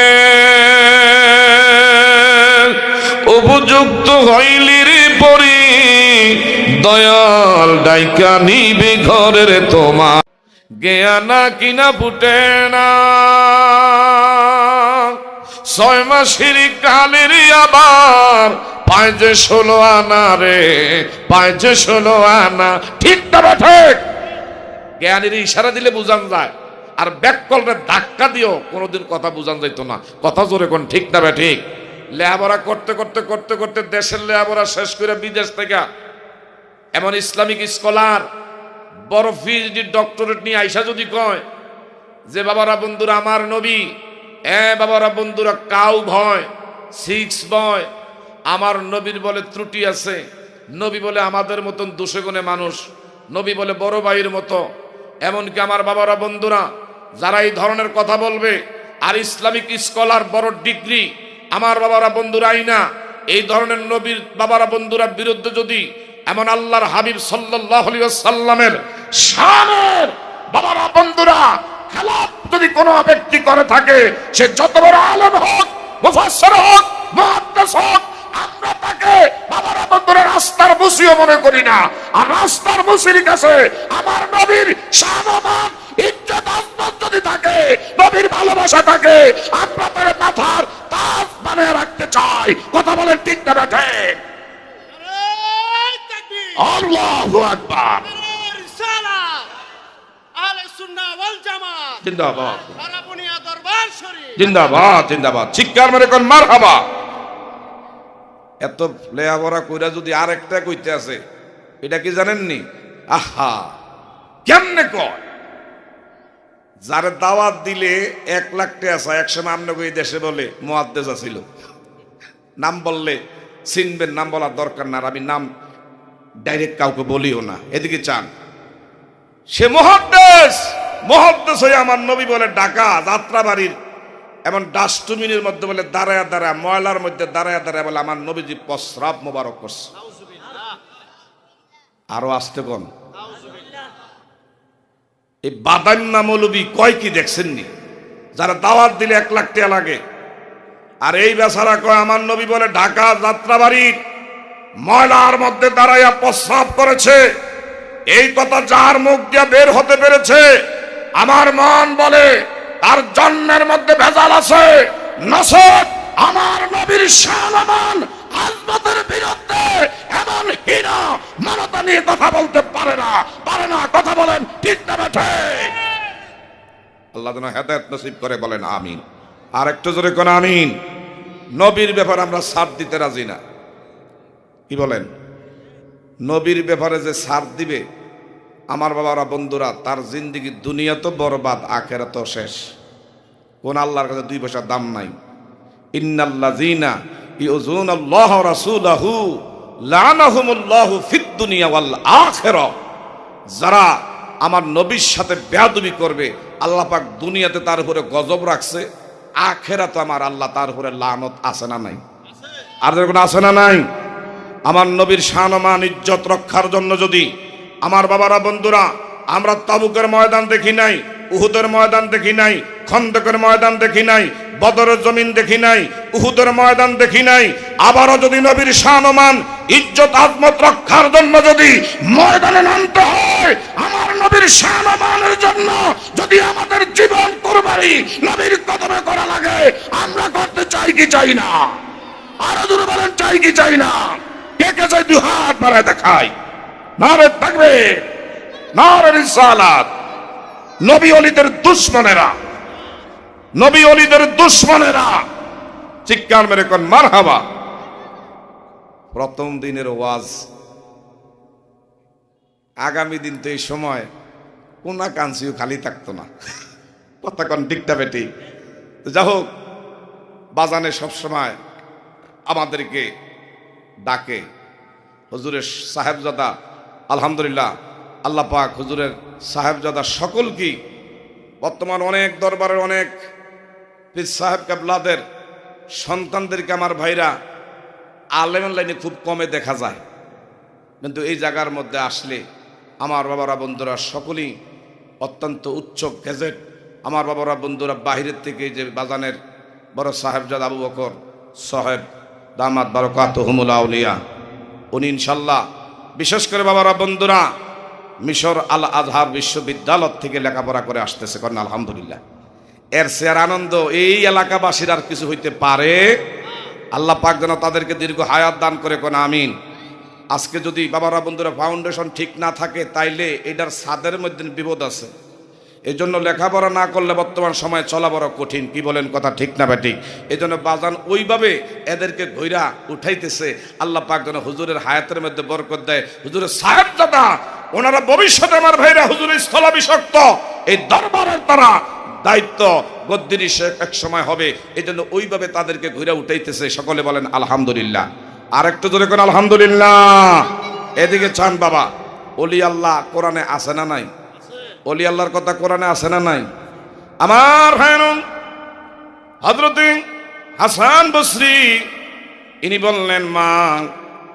উপযুক্ত হইলির পরি দয়াল ডাইকা নিবে ঘরের তোমার, জ্ঞানা কিনা ফুটে না। 6 মাসের কালের আবার পায় যে 16 আনা রে, পায় যে 16 আনা। ঠিক না ঠিক? জ্ঞানীর ইশারা দিলে বুঝান যায়, আর ব্যাককলরে ধাক্কা দিও কোনোদিন কথা বুঝান যাইত না। কথা জোরে কোন, ঠিক না ঠিক? লেখাপড়া করতে করতে করতে করতে দেশের লেখাপড়া শেষ করে বিদেশ থেকে এমন ইসলামিক স্কলার বড় পিএইচডি ডক্টরেট নিয়ে আইসা যদি কয় যে বাবারা বন্ধুরা আমার নবী, বাবারা বন্ধুরা কাউ ভয় 6 বয়, আমার নবীর বলে ত্রুটি আছে, নবী বলে আমাদের মতন দোষে গুণে মানুষ, নবী বলে বড় ভাইয়ের মতো, এমনকি আমার বাবারা বন্ধুরা যারা এই ধরনের কথা বলবে আর ইসলামিক স্কলার বড় ডিগ্রি আমার বাবারা বন্ধুরা আইনা এই ধরনের নবীর বাবারা বন্ধুরা বিরুদ্ধে যদি এমন আল্লাহর হাবিব সাল্লাল্লাহু আলাইহি ওয়াসাল্লামের শানের বাবারা বন্ধুরা খেলাফ যদি কোনো ব্যক্তি করে থাকে, সে যত বড় আলেম হোক, মুফাসসির হোক, মুহাদ্দিস হোক, আমরা তাকে বাবারা বন্ধুরা রাস্তার মুসিও মনে করি না। আর রাস্তার মুসির কাছে আমার নবীর সম্মান ইজ্জত আজমত যদি থাকে, নবীর ভালোবাসা থাকে, আমরা তার মাথার তাজ বানিয়ে রাখতে চাই। কথা বলেন ঠিক না ঠিক? আল্লাহু আকবার। জিন্দাবাদ জিন্দাবাদ জিন্দাবাদ। চিৎকার মেরে কোন মারহাবা। এত লেখাপড়া কইরা যদি আরেকটা কইতে আছে, এটা কি জানেননি? আহা, কেমনে কয়? যারে দাওয়াত দিলে 1 লাখ টাকা চায়, একসময় আমনে কই দেশে বলে মুহাদ্দিস ছিল, নাম বললে চিনবেন, নাম বলার দরকার না, আমি নাম ডাইরেক্ট কাউকে বলিও না, এদিকে চান। সে মুহাদ্দিস হয়ে আমার নবী বলে ঢাকা যাত্রাবাড়ির এমন ডাস্টবিনের মধ্যে বলে দাঁড়ায় দাঁড়ায়, ময়লার মধ্যে দাঁড়ায় দাঁড়ায় বলে আমার নবীজি প্রস্রাব মোবারক করছে। আরো আসতে কোন এই বাদান্না মৌলবী কয় কি দেখছেননি? যারা দাওয়াত দিলে 1 লাখ টাকা লাগে, আর এই বেচারা কয় আমার নবী বলে ঢাকা যাত্রাবাড়ির ময়লার মধ্যে দাঁড়াইয়া প্রস্রাব করেছে। এই কথা যার মুখ দিয়ে বের হতে পেরেছে, আমার মন বলে তার জন্মের মধ্যে ভেজাল আছে। নসব আমার নবীর সম্মান আজমতের বিরুদ্ধে এমন হীন মানতা নিয়ে কথা বলতে পারে না। কথা বলেন ঠিক না ঠিক? আল্লাহ যেন হেদায়েত নসিব করে, বলেন আমিন। আর একটু জোরে কোন আমিন। নবীর ব্যাপারে আমরা ছাড় দিতে রাজি না। কি বলেন? নবীর ব্যাপারে যে ছাড় দিবে, আমার বাবারা বন্ধুরা, তার জিন্দিগি দুনিয়া তো বরবাদ, আখিরাত তো শেষ। কোন আল্লাহর কাছে 2 পয়সার দাম নাই। ইন্নাল্লাযীনা ইউযুনাল্লাহ ওয়া রাসূলাহু লানাহুমুল্লাহু ফিদ দুনিয়া ওয়াল আখিরাহ। যারা আমার নবীর সাথে বেয়াদবি করবে, আল্লাহ পাক দুনিয়াতে তার উপরে গজব রাখছে, আখিরাতে আমার আল্লাহ তার উপরে লানত আছে না নাই? আর কোন আছে না নাই? আমার নবীর শান-মান ইজ্জত রক্ষার জন্য যদি আমার বাবারা বন্ধুরা, আমরা তাবুকের ময়দান দেখি নাই, উহুদের ময়দান দেখি নাই, খন্দকের ময়দান দেখি নাই, বদরের জমিন দেখি নাই, উহুদের ময়দান দেখি নাই, আবারও যদি নবীর শান-মান ইজ্জত আজমত রক্ষার জন্য যদি ময়দানে নামতে হয়, আমার নবীর শান-মানের জন্য যদি আমাদের জীবন কুরবানি নবীর কদমে করা লাগে, আমরা করতে চাই কি চাই না? আরো জোরে বলেন, চাই কি চাই না? কে কে চাই? 2 হাত বাড়ায় দেখাই। নারে তাকবীর, নারে রিসালাত। নবী ওলিদের দুশমনেরা, নবী ওলিদের দুশমনেরা চিৎকার মেরে কোন মারহাবা। প্রথম দিনের ওয়াজ, আগামী দিন তো এই সময় কোনা কাঞ্চিও খালি থাকতো না। কথা কোন ঠিকটা বেটি? যা হোক, বাজানে সবসময় আমাদেরকে ডাকে হুজুরের সাহেবজাদা, আলহামদুলিল্লাহ আল্লাহ পাক হুজুরের সাহেবজাদা সকল কি বর্তমান অনেক দরবারের অনেক পীর সাহেব কেবলাদের সন্তানদেরকে আমার ভাইরা আলেমের লাইনে খুব কমে দেখা যায়, কিন্তু এই জায়গার মধ্যে আসলে আমার বাবারা বন্ধুরা সকলেই অত্যন্ত উচ্চ গ্যাজেট। আমার বাবারা বন্ধুরা বাহিরের থেকে যে বাজানের বড় সাহেবজাদা আবু বকর সাহেব দামাত বারাকাতুহুমুল আউলিয়া, উনি ইনশাল্লাহ বিশেষ করে বাবারা বন্ধুরা মিশর আল আজহার বিশ্ববিদ্যালয় থেকে লেখাপড়া করে আসতেছে। কারণ আলহামদুলিল্লাহ, এর চেয়ার আনন্দ এই এলাকাবাসীর আর কিছু হইতে পারে? আল্লাহ পাক যেন তাদেরকে দীর্ঘ হায়াত দান করে, কোন আমিন। আজকে যদি বাবারা বন্ধুরা ফাউন্ডেশন ঠিক না থাকে, তাইলে এটার ছাদের মধ্যে বিপদ আছে। এই জন্য লেখাপড়া না করলে বর্তমান সময় চলা বড় কঠিন। কি বলেন? কথা ঠিক না বেঠিক? এই জন্য বাজান ওইভাবে এদেরকে ঘইরা উঠাইতেছে। আল্লাহ পাক যেন হুজুরের হায়াতের মধ্যে বরকত দেয়। হুজুরের সাহেবজাদা ওনারা ভবিষ্যতে আমার ভাইরা হুজুরের স্থলাভিষিক্ত, এই দরবারের তারা দায়িত্ব গদ্দিনী শেখ এক সময় হবে। এই জন্য ওইভাবে তাদেরকে ঘুরে উঠাইতেছে। সকলে বলেন আলহামদুলিল্লাহ। আর একটু জোরে কোন আলহামদুলিল্লাহ। এদিকে চান বাবা, ওলি আল্লাহ কোরআনে আছে না নাই? ওলি আল্লাহর কথা কোরআনে আছে না নাই? আমার ভাইরা হযরতে হাসান বসরি ইনি বললেন, মা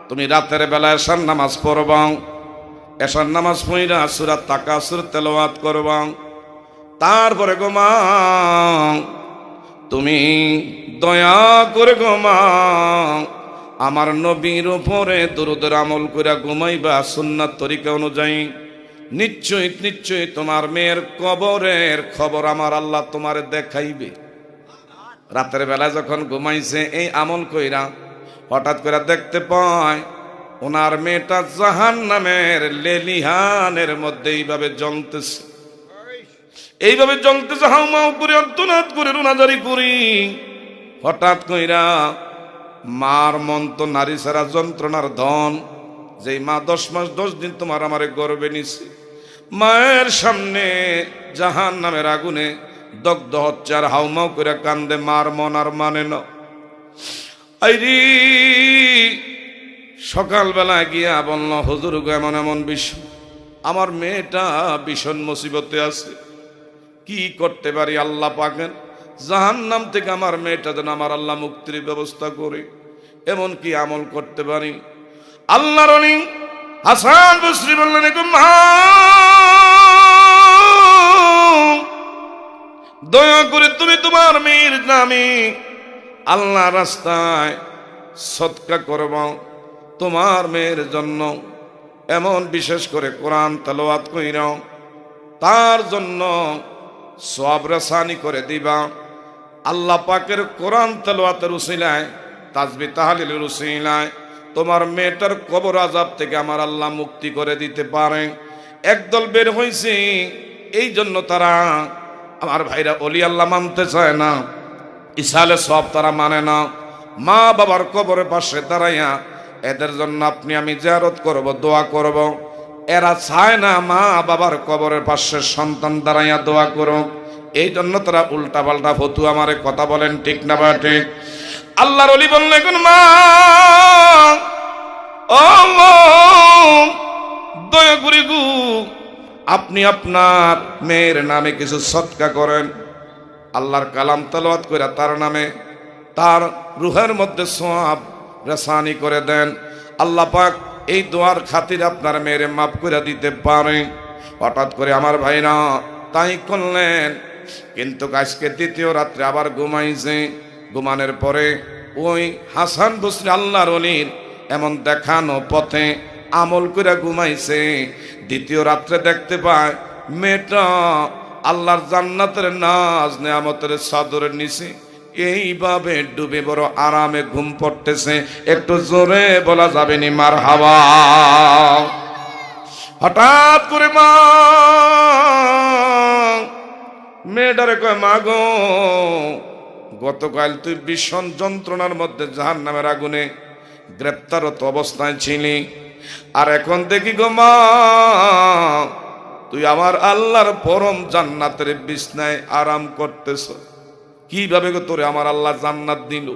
তুমি রাতের বেলা এশার নামাজ পড়বা, এশার নামাজ পড়া সূরা তাকাসুর তেলাওয়াত করবা, তারপরে গো মা তুমি দয়া করে গো মা আমার নবীর উপরে দুরূদের আমল কইরা ঘুমাইবা সুন্নাত তরিকা অনুযায়ী। নিশ্চয় নিশ্চয় তোমার মেয়ের কবরের খবর আমার আল্লাহ তোমারে দেখাইবে। রাতের বেলা যখন ঘুমাইছে এই আমল কইরা, হঠাৎ করে দেখতে পায় ওনার মেয়েটা জাহান্নামের লেলিহানের মধ্যে এইভাবে জ্বলতেছে, এইভাবে জ্বলতেছে, হাউমাউ করে অর্থনাথ করে রুনাজারি করি। হঠাৎ কইরা মার মন তো নারী ছাড়া যন্ত্রণার ধন, যেই মা 10 মাস 10 দিন তোমার আমারে গর্বে নিছে, মায়ের সামনে জাহান্নামের আগুনে দগ্ধ হচ্ছে আর হাউমাউ করে কান্দে, মার মন আর মানে না। আইরি সকালবেলা গিয়া বলল, হুজুর গো এমন এমন বিষয়, আমার মেয়েটা ভীষণ মুসিবতে আছে, কি করতে পারি? আল্লাহ পাকের জাহান্নাম থেকে আমার মেয়েটা যেন আমার আল্লাহ মুক্তির ব্যবস্থা করে, এমন কি আমল করতে পারি? আল্লাহর ওলি হাসান বসরি বললেন, মা দয়া করে তুমি তোমার মেয়ের নামে আল্লাহ রাস্তায় সদকা করব, তোমার মেয়ের জন্য এমন বিশেষ করে কোরআন তেলাওয়াত কইরাও, তার জন্য সওয়াব রেসানি করে দিবা। আল্লাহ পাকের কোরআন তেলাওয়াতের উসিলায়, তাসবিহ তাহলিলের উসিলায় তোমার মেয়েটার কবর আযাব থেকে আমার আল্লাহ মুক্তি করে দিতে পারে। একদল বের হয়েছে, এই জন্য তারা আমার ভাইরা অলি আল্লাহ মানতে চায় না, ইসালে সব তারা মানে না। মা বাবার কবরের পাশে দাঁড়াইয়া এদের জন্য আপনি আমি জিয়ারত করব, দোয়া করব। এরা চায় না মা বাবার কবরের পাশে সন্তান দাঁড়াইয়া দোয়া করো, এই জন্য তারা উল্টা পাল্টা ফতু আমারে কথা বলেন, ঠিক না বা ঠিক? আল্লাহর ওলি বললেন, মা ও দয়া করে গু আপনি আপনার মেয়ের নামে কিছু সদকা করেন, আল্লাহর কালাম তেলাওয়াত করে তার নামে তার রুহের মধ্যে সওয়াব রেসানি করে দেন। আল্লাহ পাক এই দোয়ার খাতির আপনার মেয়েরে মাফ করে দিতে পারে। হঠাৎ করে আমার ভাইরা তাই করলেন, কিন্তু আজকে দ্বিতীয় রাত্রে আবার ঘুমাইছে। ঘুমানোর পরে ওই হাসান বসরি আল্লাহর ওলির এমন দেখানো পথে আমল করে ঘুমাইছে। দ্বিতীয় রাত্রে দেখতে পায় মেয়েটা আল্লাহর জান্নাতের নাজ নেয়ামতের চাদরের নিচে এইভাবে ডুবে বড় আরামে ঘুম পড়তেছে। একটু জোরে বলা যাবে নি মারহাবা? হঠাৎ করে মা মেয়েটারে কয়, মা গো গতকাল তুই ভীষণ যন্ত্রণার মধ্যে জাহান্নামের আগুনে গ্রেপ্তারত অবস্থায় ছিলি, আর এখন দেখি গো মা তুই আমার আল্লাহর পরম জান্নাতের বিছনায় আরাম করতেছ। কিভাবে গো তোরে আমার আল্লাহ জান্নাত দিল?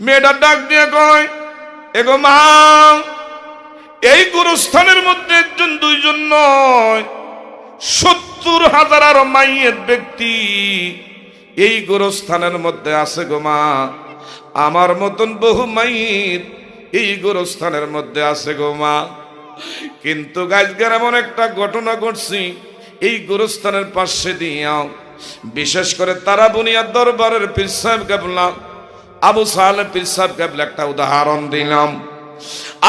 মেয়েটা ডাক দিয়ে কয়, এগো মা এই গুরুস্থানের মধ্যে একজন দুইজন নয়, 70,000 মাইয়ের ব্যক্তি এই গোরস্থানের মধ্যে আছে গো মা। আমার মতন বহু মাইয়ের এই গোরস্থানের মধ্যে আছে গো মা। কিন্তু আজকের এমন একটা ঘটনা ঘটছি এই গোরস্থানের পাশে দিয়াও, বিশেষ করে তারা বুনিয়াদ দরবারের পীর সাহেব কেবলা আবু সালেহ পীর সাহেব কেবলা একটা উদাহরণ দিলাম।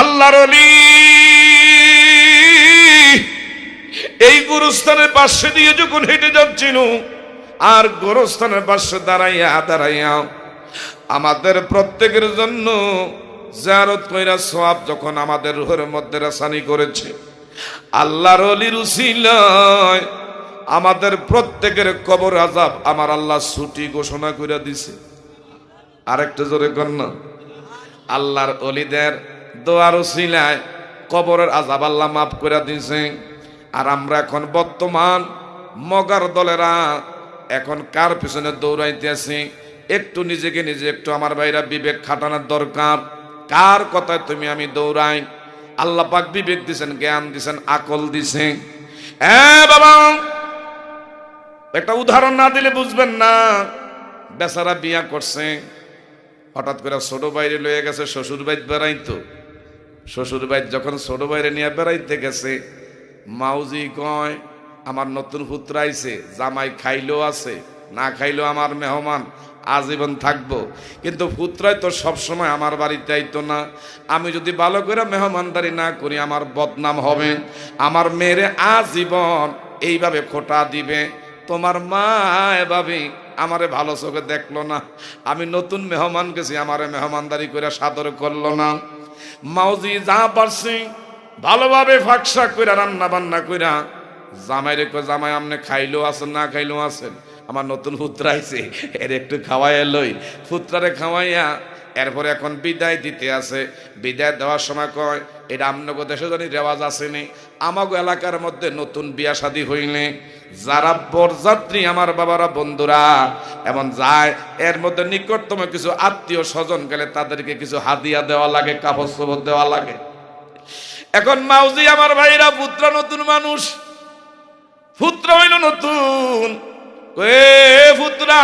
আল্লাহর ওলি এই গোরস্থানের পাশে দিয়ে যখন হেঁটে যাচ্ছিল, আর গোরস্থানের পাশে দাঁড়াইয়া দাঁড়াইয়া আমাদের প্রত্যেকের জন্য জিয়ারত কইরা সওয়াব যখন আমাদের রুহের মধ্যে রাসানি করেছে, আল্লাহর ওলির উসিলায় আমাদের প্রত্যেকের কবর আযাব আমার আল্লাহ ছুটি ঘোষণা করে দিছে। আরেকটু জোরে কর না। আল্লাহর ওলিদের দোয়ার উসিলায় কবরের আযাব আল্লাহ মাফ করে দিছে। আর আমরা এখন বর্তমান মগার দলেরা এখন কার পিছনে দৌড়াইতে আছি? একটু নিজেকে নিজে একটু আমার ভাইরা বিবেক খাটানোর দরকার। কার কথায় তুমি আমি দৌড়াই? আল্লাহ পাক বিবেক দিছেন, জ্ঞান দিছেন, আকল দিছে। বাবা একটা উদাহরণ না দিলে বুঝবেন না। বেচারা বিয়া করছে, হঠাৎ করে ছোট বাইরে লয়ে গেছে শ্বশুর বাইত বেড়াইতো। শ্বশুর বাইত যখন ছোট বাইরে নিয়ে বেড়াইতে গেছে, মাউজি কয় আমার নতুন পুত্র আইছে, জামাই খাইলেও আছে না খাইলেও আমার মেহমান, আজীবন থাকবো। কিন্তু পুত্রাই তো সবসময় আমার বাড়িতে আইতো না। আমি যদি ভালো করে মেহমানদারি না করি আমার বদনাম হবে। আমার মেয়েরে আজীবন এইভাবে খোটা দিবে। তোমার মা এভাবে আমারে ভালো চোখে দেখলো না। আমি নতুন মেহমান গেছি, আমারে মেহমানদারি করে সাদর করলো না। মাউজি যা পারছি ভালোভাবে ফাঁকশা কইরা রান্না বান্না কইরা জামাই রেখো, জামাই আমনে খাইলেও আছেন না খাইলেও আছেন, আমার নতুন পুত্র আইছে, এর একটু খাওয়াইয়া লই। পুত্রারে খাওয়াইয়া এরপরে এখন বিদায় দিতে আছে। বিদায় দেওয়ার সময় কয়, এটা আমনগো দেশে জানি রেওয়াজ আসেনি, আমাগো এলাকার মধ্যে নতুন বিয়া শাদী হইলে যারা বরযাত্রী আমার বাবারা বন্ধুরা এমন যায়, এর মধ্যে নিকটতম কিছু আত্মীয় স্বজন গেলে তাদেরকে কিছু হাদিয়া দেওয়া লাগে, কাপড় চোপড় দেওয়া লাগে। এখন মাউজি আমার ভাইরা পুত্র নতুন মানুষ, পুত্র হইল নতুন। পুত্রা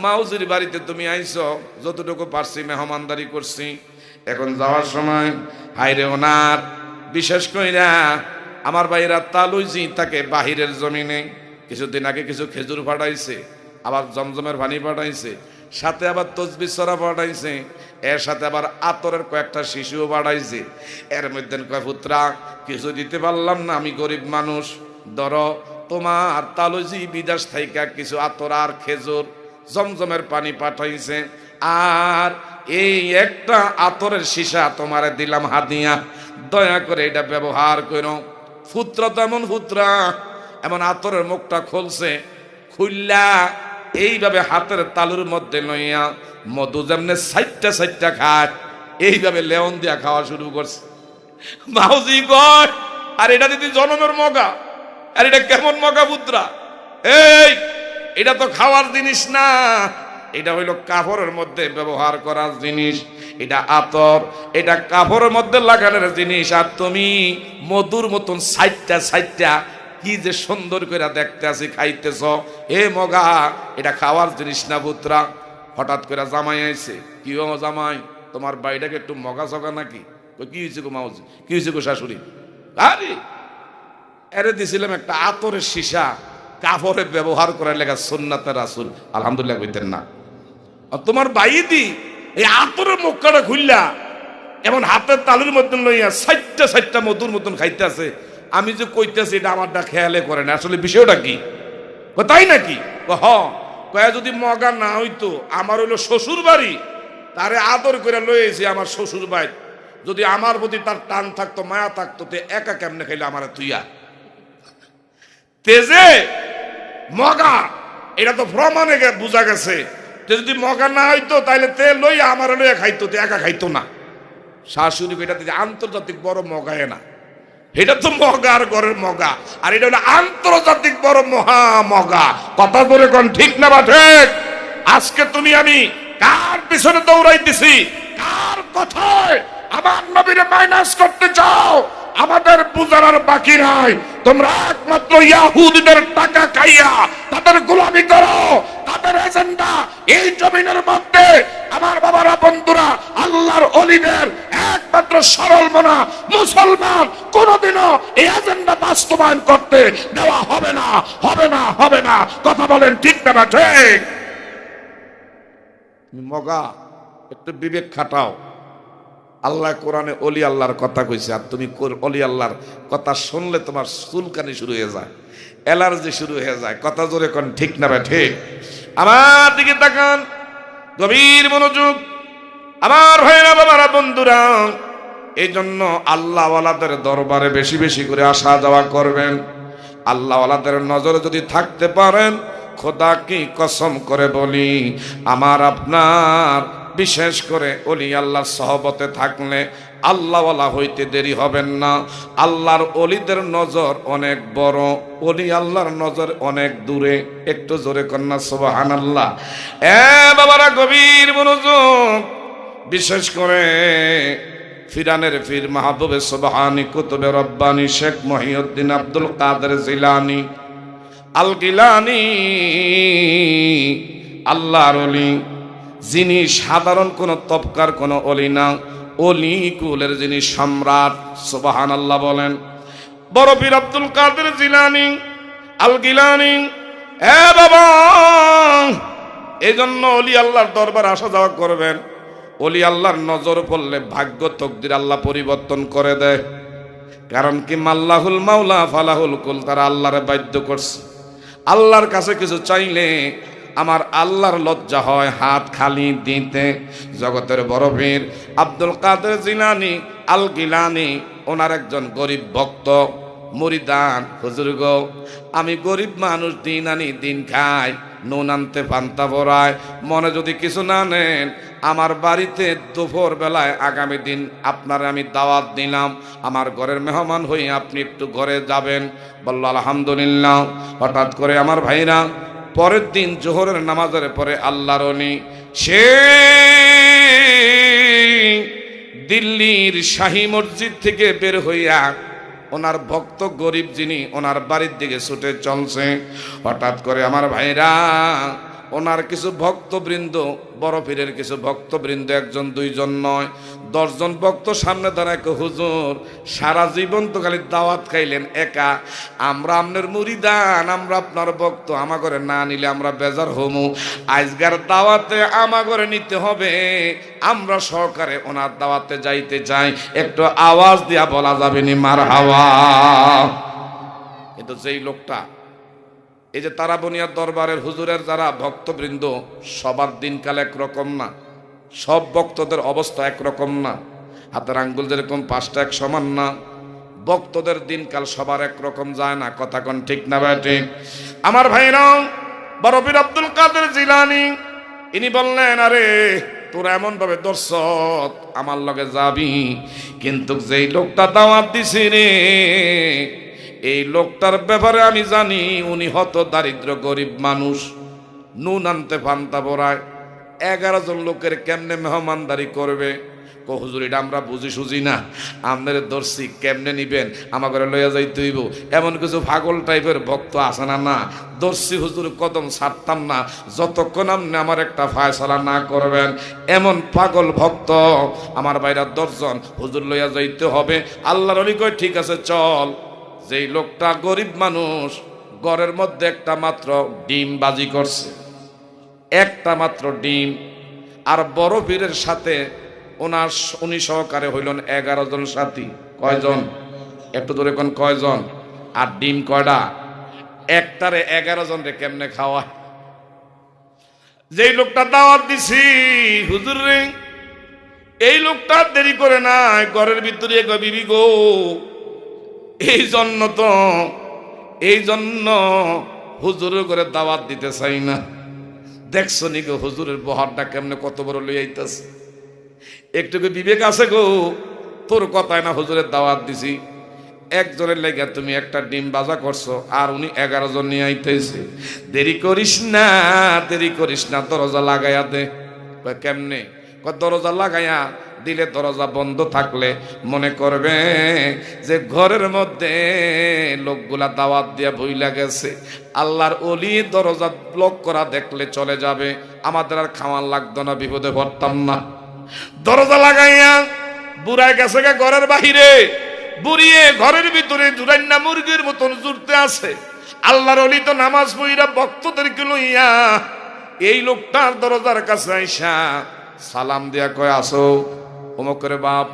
মাউজির বাড়িতে তুমি আইছো, যতটুকু পারছি মেহমানদারি করছি। এখন যাওয়ার সময় হাইরে ওনার বিশেষ কইরা আমার ভাইরা তালুইজি তাকে বাহিরের জমিনে কিছুদিন আগে কিছু খেজুর পাঠাইছে, আবার জমজমের পানি পাঠাইছে, সাথে আবার তসবিহ সরা পাঠাইছে, এর সাথে আবার আতরের কয়েকটা শিশুও পাঠাইছে। এর মধ্যে কয় পুত্রা কিছু দিতে পারলাম না, আমি গরিব মানুষ, ধরো তোমার তালুজি বিদেশ থাইকা কিছু আতর আর খেজুর জমজমের পানি পাঠাইছে, আর এই একটা আতরের সীসা তোমারে দিলাম হাদিয়া, দয়া করে এটা ব্যবহার করো। ফুতরা তো এমন ফুতরা, এমন আতরের মুখটা খুলছে, খুললা এইভাবে হাতের তালুর মধ্যে লইয়া মধু যেমনে সাইটটা সাইটটা খায়, এইভাবে লেওন দিয়া খাওয়া শুরু করছে। মাউজি কয়, আর এটা দিদি জনমের মগা, আর এটা কেমন মগা পুত্রা? এই এটা তো খাওয়ার জিনিস না, এটা হইল কাপড়ের মধ্যে ব্যবহার করার জিনিস। এটা আতর, এটা কাপড়ের মধ্যে লাগানোর জিনিস। আর তুমি মধুর মতন সাইটটা সাইটটা কি যে সুন্দর করে দেখতে আছি, খাইতেছ। এ মগা, এটা খাওয়ার জিনিস না পুত্রা। হঠাৎ করে জামাই আইছে, কি ও জামাই, তোমার বাড়িটাকে একটু মগা চগা নাকি? কি হয়েছে গো মাউজি, কি হয়েছে গো শাশুড়ি? আরে এরে দিছিলাম একটা আতরের সীসা, কাপড়ে ব্যবহার করার লেখা সুন্নাতে রাসূল, আলহামদুলিল্লাহ কইতেন না। আর তোমার বাইদি এই আতরের মুখটা খুললা এমন হাতের তালুর মতন লইয়া সাইটটা সাইটটা মধুর মতন খাইতে আছে। আমি যে কইতেছি এটা আমারটা খেয়ালে করে না, আসলে বিষয়টা কি? তাই নাকি? হ কয়া, যদি মগা না হইতো, আমার হইলো শ্বশুর বাড়ি, তারে আদর করে লইয়েছি আমার শ্বশুর বাড়ি। যদি আমার প্রতি তার টান থাকতো, মায়া থাকতো, তে একা কেমনে খাইলে আমার তুইয়া তেজে মগা, এটা তো প্রমাণে বুঝা গেছে। যদি মগা না হইতো তাইলে তে লইয়া আমার লইয়া খাইতো, তে একা খাইতো না। শাশুড়ি এটা আন্তর্জাতিক বড় মগায় না, এটা তো মগার ঘরের মগা, আর এটা হলো আন্তর্জাতিক বড় মহা মগা। কথা বলে কোন ঠিক না বা ঠিক? আজকে তুমি আমি কার পিছনে দৌড়াইতেছি, কার কথায় আমার নবীরে মাইনাস করতে চাও? আমাদের বুঝার আর বাকি নাই। তোমরা একমাত্র ইয়াহুদীদের টাকা খাইয়া তাদের গোলামি করো, তাদের এজেন্ডা এই জমিনের মধ্যে। আমার বাবারা, বন্ধুরা, আল্লাহর ওলিদের একমাত্র সরল মনা মুসলমান কোনদিনও এই এজেন্ডা বাস্তবায়ন করতে দেওয়া হবে না, হবে না, হবে না। কথা বলেন ঠিক না ঠিক? মগা, একটু বিবেক খাটাও। আল্লাহ কোরআনে অলি আল্লাহর কথা কইছে, আর তুমি অলি আল্লাহর কথা শুনলে তোমার চুলকানি শুরু হয়ে যায়, অ্যালার্জি শুরু হয়ে যায়। কথা জোরে কোন ঠিক না ঠিক? আমার দিকে তাকান, গভীর মনোযোগ। আমার ভাইরা, বাবারা, বন্ধুরা, এই জন্য আল্লাহওয়ালাদের দরবারে বেশি বেশি করে আসা যাওয়া করবেন। আল্লাহওয়ালাদের নজরে যদি থাকতে পারেন, খোদা কি কসম করে বলি, আমার আপনার বিশেষ করে ওলি আল্লাহর সহবতে থাকলে আল্লাহওয়ালা হইতে দেরি হবেন না। আল্লাহর ওলিদের নজর অনেক বড়, ওলি আল্লাহর নজর অনেক দূরে। একটু জোরে কন্যা সুবহানাল্লাহ। বাবারা, গভীর মনোযোগ। বিশেষ করে ফিরানের ফির মাহবুবে সুবহানি কুতুবে রব্বানি শেখ মহিউদ্দিন আব্দুল কাদের জিলানী আল গিলানী, আল্লাহর ওলি, যিনি সাধারণ কোন তবকার কোন অলি না, অলি কুলের যিনি সম্রাট। সুবহানাল্লাহ বলেন। বড় পীর আব্দুল কাদের জিলানী আল গিলানী। বাবা, এই জন্য অলি আল্লাহর দরবার আসা যাওয়া করবেন। অলি আল্লাহর নজর পড়লে ভাগ্য তকদির আল্লাহ পরিবর্তন করে দেয়। কারণ কি, মাল্লাহুল মাওলা ফালাহুল কুল, তারা আল্লাহরে বাধ্য করছে। আল্লাহর কাছে কিছু চাইলে আমার আল্লাহর লজ্জা হয় হাত খালি দিতে। জগতের বড় পীর আব্দুল কাদের জিলানী আল গিলানী, ওনার একজন গরিব ভক্ত মুরিদান, হুজুর গো, আমি গরিব মানুষ, দিন আনি দিন খাই, নুন আনতে পান্তা ভরায়, মনে যদি কিছু না নেন, আমার বাড়িতে দুপুর বেলায় আগামী দিন আপনার আমি দাওয়াত দিলাম, আমার ঘরের মেহমান হয়ে আপনি একটু ঘরে যাবেন। বলল আলহামদুলিল্লাহ। হঠাৎ করে আমার ভাইরা, পরের দিন জোহরের নামাজের পরে আল্লাহর ওলি সে দিল্লির শাহী মসজিদ থেকে বের হইয়া ওনার ভক্ত গরিব যিনি, ওনার বাড়ির দিকে ছুটে চলছে। হঠাৎ করে আমার ভাইরা, ওনার কিছু ভক্তবৃন্দ, বড় পীরের কিছু ভক্তবৃন্দ, একজন দুইজন নয়, 10 জন ভক্ত সামনে দাঁড়ায়, হুজুর সারা জীবন তো খালি দাওয়াত খাইলেন একা, আমরা আপনার মুরিদান, আমরা আপনার ভক্ত, আমা করে না নিলে আমরা বেজার হমু, আজকের দাওয়াতে আমা করে নিতে হবে, আমরা সহকারে ওনার দাওয়াতে যাইতে চাই, একটু আওয়াজ দিয়া বলা যাবে নি মারহাবা। কিন্তু যেই লোকটা, এই যে তারাবনিয়ার দরবারের হুজুরের যারা ভক্তবৃন্দ, সবার দিনকাল একরকম না, সব ভক্তদের অবস্থা একরকম না, হাতের আঙ্গুল যেরকম 5টা এক সমান না, ভক্তদের দিনকাল সবার একরকম যায় না, কথা কোন ঠিক না বেঠিক? আমার ভাইরা, বড় পীর আব্দুল কাদের জিলানী ইনি বললেন, আরে তোরা এমন ভাবে দর্শক আমার লগে যাবি, কিন্তু যেই লোকটা দাওয়াত দিছে রে, এই লোকটার ব্যাপারে আমি জানি উনি হত দারিদ্র গরিব মানুষ, নুন আনতে ফান্তা ভরায়। 11 জন লোকের কেমনে মেহমানদারি করবে? হুজুর এটা আমরা বুঝি সুঝি না, আপনার দর্শি কেমনে নিবেন, আমার ঘরে লইয়া যাইতে হইব। এমন কিছু পাগল টাইপের ভক্ত আছে না, না দর্শি হুজুর কদম ছাড়তাম না যতক্ষণ আপনি আমার একটা ফায়সালা না করবেন। এমন পাগল ভক্ত আমার বাইরা 10 জন, হুজুর লইয়া যাইতে হবে। আল্লাহর ওলি কয় ঠিক আছে চল। যেই লোকটা গরিব মানুষ, ঘরের মধ্যে একটা মাত্র ডিম বাজি করছে, একটা মাত্র ডিম, আর বড় পীরের সাথে উনি সহকারে হইলেন 11 জন সাথী। কয়জন? একটু ধরে কোন কয়জন? আর ডিম কয়টা? একটারে 11 জন রে কেমনে খাওয়া? যেই লোকটা দাওয়াত দিছি হুজুর রে, এই লোকটা দেরি করে নাই, ঘরের ভিতরে বিবি গো, এই জন্য হুজুরের করে দাওয়াত দিতে চাই না। দেখছো নি গো হুজুরের বহারটা কেমনে কত বড় লই আইতাছে, একটুকু বিবেক আছে গো? তোর কথায় না হুজুরের দাওয়াত দিছি, একজনের লেগে তুমি একটা ডিম বাজা করছো, আর উনি 11 জন নিয়ে আইতেছে। দেরি করিস না, দেরি করিস না, দরজা লাগাইয়া দে। কেমনে? দরজা লাগাইয়া দিলে, দরজা বন্ধ থাকলে মনে করবে যে ঘরের মধ্যে লোকগুলা দাওয়াত দিয়া ভুইলা গেছে। আল্লাহর ওলি দরজা ব্লক করা দেখলে চলে যাবে, আমাদের আর খাওয়ার লাগতো না, বিপদে পড়তাম না। দরজা লাগাইয়া বুড়ায় গেছে গা ঘরের বাহিরে, বুড়িয়ে ঘরের ভিতরে জুরাইন্না মুরগির মতন জুড়তে আছে। আল্লাহর ওলি তো নামাজ পড়িয়া ভক্তদেরকে লইয়া এই লোকটার দরজার কাছে আইসা সালাম দিয়া কয়, আসো অমুকের বাপ,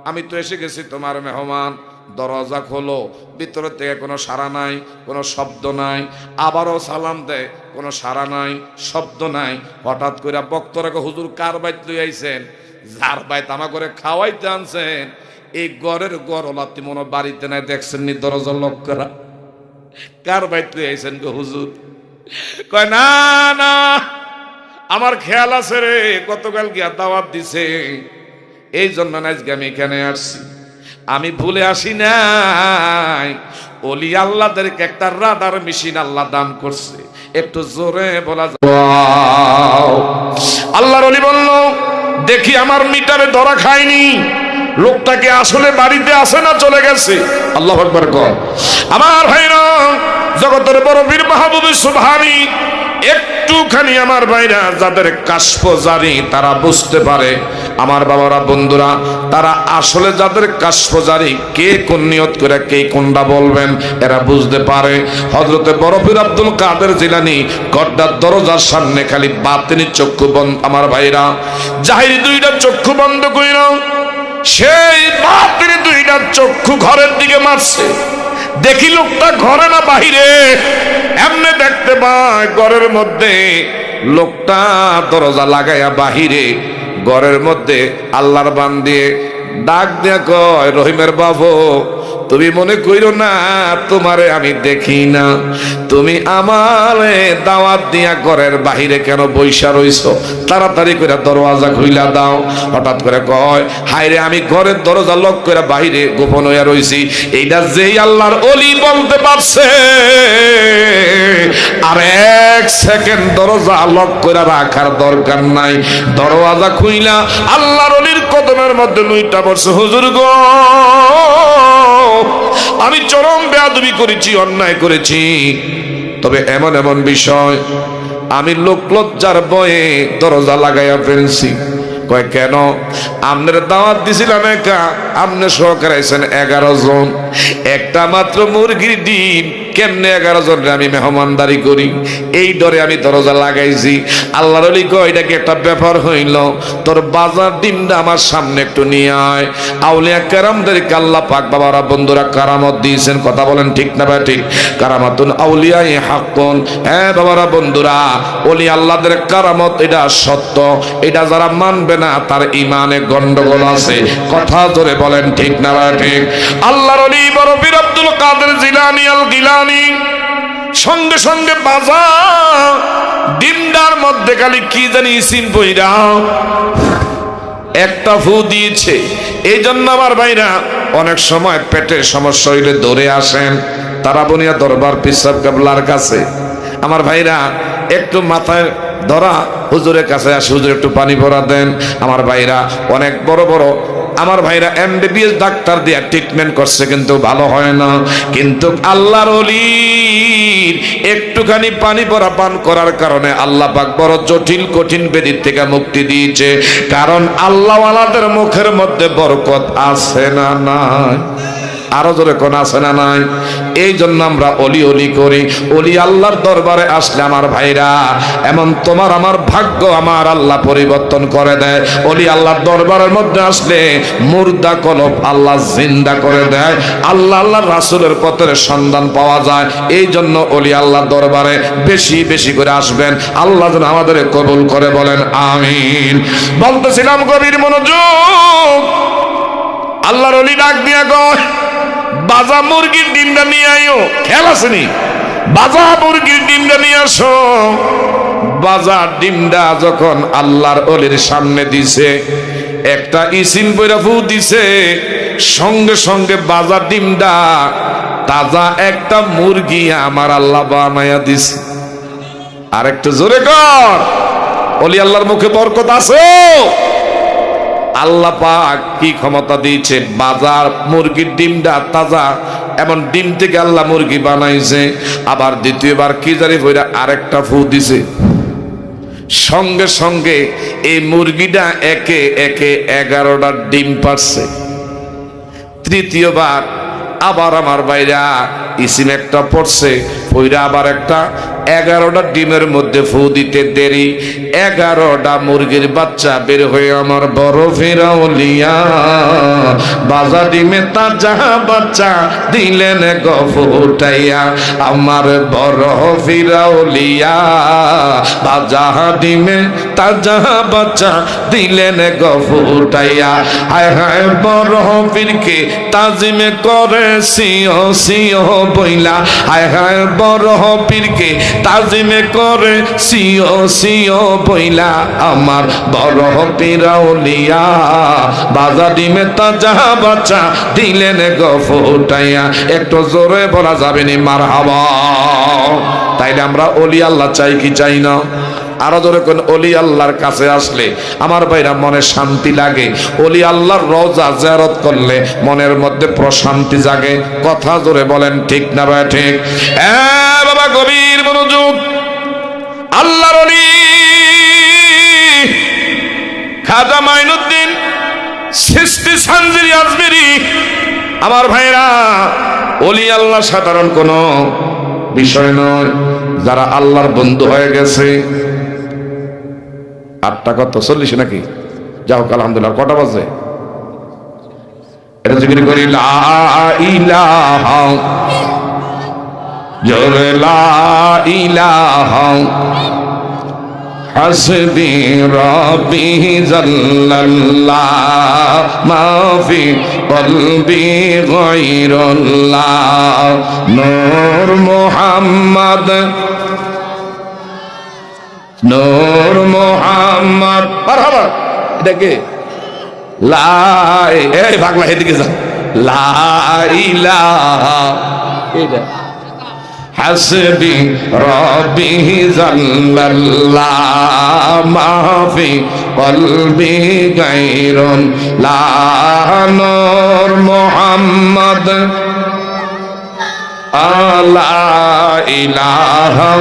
আমি তো এসে গেছি তোমার মেহমান, দরজা খোলো। ভিতর থেকে কোনো সাড়া নাই, কোনো শব্দ নাই। আবারও সালাম দেয়, কোনো সাড়া নাই, শব্দ নাই। হঠাৎ করে বক্তরা হুজুর কার বাইত লই আইছেন? যার বাইত আমা করে খাওয়াইতে আনছেন, এই ঘরের গড়লাতি মনে বাড়িতে নাই, দেখছেন নি দরজা লক করা? কার বাইত লই আইছেন গো হুজুর? কয় না না, আমার খেয়াল আছে রে, গতকাল গিয়া দাওয়াত দিছে, এই জন্য আজকে আমি এখানে আসছি। আমি ভুলে আসি নাই, ওলি আল্লাহদেরকে একটা রাডার মেশিন আল্লাহ দান করছে। একটু জোরে বলা যায় আল্লাহর ওলি বলল, দেখি আমার মিটারে ধরা খায়নি, লোকটাকে আসলে বাড়িতে আসে না চলে গেছে? আল্লাহু আকবার কর। আমার ভাইরা, জগতের বড় বীর মাহবুবে সুবহানী, একটুখানি আমার ভাইরা যাদের কাশফ জারি তারা বুঝতে পারে, আমার বাবারা বন্ধুরা, তারা আসলে যাদের কাশফ জারি, কে কোন নিয়ত করে কে কোনটা বলবেন এরা বুঝতে পারে। হযরতে বড় পীর আব্দুল কাদের জিলানী গড্ডার দরজার সামনে খালি বাতিনি চক্ষু বন্ধ, আমার ভাইরা জাহিরি 2টা চক্ষু বন্ধ কইরা সেই বাতিনি 2টা চক্ষু ঘরের দিকে মারছে। দেখি লোকটা ঘরে না বাহিরে, এমনি দেখতে পায় ঘরের মধ্যে লোকটা দরজা লাগাইয়া বাহিরে, ঘরের মধ্যে আল্লাহর বান্দি ডাক দিয়া কয়, রহিমের বাবু, তুমি মনে কইরো না তোমারে আমি দেখি না, তুমি আমারে দাওয়াত দিয়া ঘরের বাহিরে কেন বইসা রইছো? তাড়াতাড়ি করে দরজা খুইলা দাও। হঠাৎ করে কয়, হায়রে আমি ঘরের দরজা লক করে বাহিরে গোপন হইয়া রইছি। এইটা যেই আল্লাহর ওলি বলতে পারছে, আর 1 সেকেন্ড দরজা লক করে রাখার দরকার নাই। দরজা খুইলা আল্লাহর ওলির কদমের মধ্যে লুইটা পড়ছে, হুজুর গো, আমি চরম বেয়াদবি করেছি, অন্যায় করেছি, তবে এমন এমন বিষয় আমি লোক লজ্জার ভয়ে দরজা লাগাইয়া ফেলছি। কয় কেন? আপনার দাওয়াত দিছিলাম একা, আপনি সহকারে আইছেন 11 জন, একটা মাত্র মুরগির ডিম কেমনে 11 জন আমি মেহমানদারি করি, এই ডরে আমি দরজা লাগাইছি। আল্লাহর ওলি কয় এটা কি একটা ব্যাপার হইল, তোর বাজার ডিমটা আমার সামনে একটু নিয়ে আয়। আউলিয়া কেরামদেরকে আল্লাহ পাক বাবারা বন্ধুরা কারামত দিয়েছেন, কথা বলেন ঠিক না ভাই ঠিক? কারামাতুন আউলিয়ায়ে হাক্কুন। হ্যাঁ বাবারা বন্ধুরা, ওলি আল্লাহদের কারামত এটা সত্য, এটা যারা মানবে না তার ইমানে গন্ডগোল আছে, কথা জোরে বলেন ঠিক না ভাই ঠিক? আল্লাহর ওলি বড় পীর আব্দুল কাদের জিলানী আল গিলানী সঙ্গে সঙ্গে বাজা ডিমডার মধ্যে খালি কি জানি ইসিম পইরা একটা ফু দিয়েছে। এই জন্য আমার ভাইরা অনেক সময় পেটের সমস্যা হইলে দৌড়ে আসেন তারা বনিয়া দরবার পিসাব কেবলার কাছে। আমার ভাইরা একটু মাথায় ধরা হুজুরের কাছে আসে, হুজুর একটু পানি ভরা দেন। আমার ভাইরা অনেক বড় বড় আমার ভাইরা এমবিবিএস ডাক্তার দিয়ে ট্রিটমেন্ট করছে কিন্তু ভালো হয় না। কিন্তু আল্লাহর ওলির একটুখানি পানি ভরা পান করার কারণে আল্লাহ পাক বড় জটিল কঠিন ব্যাধির থেকে মুক্তি দিয়েছে। কারণ আল্লাহওয়ালাদের মুখের মধ্যে বরকত আছে না নাই? আরো জোরে কোন আছে না নাই? এই জন্য আমরা অলি অলি করি। অলি আল্লাহর দরবারে আসলে আমার ভাইরা এমন তোমার আমার ভাগ্য আমার আল্লাহ পরিবর্তন করে দেয়। অলি আল্লাহর দরবারের মধ্যে আসলে মুর্দা কলব আল্লাহ জিন্দা করে দেয়, আল্লাহ আল্লাহর রাসূলের পথের সন্ধান পাওয়া যায়। এই জন্য অলি আল্লাহর দরবারে বেশি বেশি করে আসবেন। আল্লাহ যেন আমাদের কবুল করে, বলেন আমিন। বলতেছিলাম গভীর মনোযোগ। আল্লাহর অলি ডাক দিয়া কয় বাজা মুরগির ডিমটা নিয়ে আইও। খেয়াল আসেনি? বাজা মুরগির ডিমটা নিয়ে আসো। বাজা ডিমটা যখন আল্লাহর অলির সামনে দিছে, একটা ইসিম বইরা ফু দিছে, সঙ্গে সঙ্গে বাজা ডিমটা তাজা একটা মুরগি আমার আল্লাহ বানায়া দিছে। আর একটু জোরে কর, অলি আল্লাহর মুখে বরকত আছে। আল্লাহ পাক কি ক্ষমতা দিয়েছে, বাজার মুরগির ডিমটা তাজা, এমন ডিম থেকে আল্লাহ মুরগি বানাইছে। আবার দ্বিতীয়বার কি জানি বইরা আরেকটা ফু দিছে, সঙ্গে সঙ্গে এই মুরগিটা একে একে 11টা ডিম পারছে। তৃতীয়বার আবার আমার বাইরা ইসিম একটা পড়ছে, পইরা আবার একটা 11টা ডিমের মধ্যে ফু দিতে দেরি, 11টা মুরগির বাচ্চা বের হয়ে আমার বড় ফিরাউলিয়া বাজা ডিমে তাজা বাচ্চা দিলেন গো ফুটাইয়া। আমার বড় ফিরাউলিয়া বাজা ডিমে তাজা বাচ্চা দিলেন গো ফুটাইয়া। হায় হায় বড় পীরকে তাজিমে করে সিও সিও বইলা, হায় হায় বড় পীরকে তাজিমে করে সিও সিও বইলা। আমার বড় পীরাউলিয়া বাজা ডিমে তাজা বাচ্চা দিলেন গো ফুটাইয়া। একটু জোরে বলা যাবে নি মারহাবা? তাইলে আমরা অলি আল্লাহ চাই কি চাই না? আরো জোরে কোন অলি আল্লাহর কাছে আসলে আমার ভাইরা মনে শান্তি লাগে। অলি আল্লাহর রওজা জিয়ারত করলে মনের মধ্যে প্রশান্তি জাগে, কথা জোরে বলেন ঠিক না ভাই ঠিক? বাবা গভীর মনোযোগ। আল্লাহর অলি খাজা মাইনুদ্দিন চিশতি সানজিরি আজমেরি আমার ভাইরা, অলি আল্লাহ সাধারণ কোনো বিষয় নয়। যারা আল্লাহর বন্ধু হয়ে গেছে, 8টা কত 40 নাকি? যাই হোক আলহামদুলিল্লাহ। কটা বাজে? এটা জিকির করি লা ইলাহা জোরে লা ইলাহা হাসবি রাব্বি জাল্লাল্লাহ মাফি কলবি গায়রুল্লাহ নূর মুহাম্মদ নূর মুহাম্মদ। মারহাবা। এটা কে? এই পাগলা এদিকে যা। লা ইলাহা এটা হাসবি রাব্বি জাল্লাল্লাহ মাফি কলবি গায়রুল্লাহ নূর মুহাম্মদ লা ইলাহা।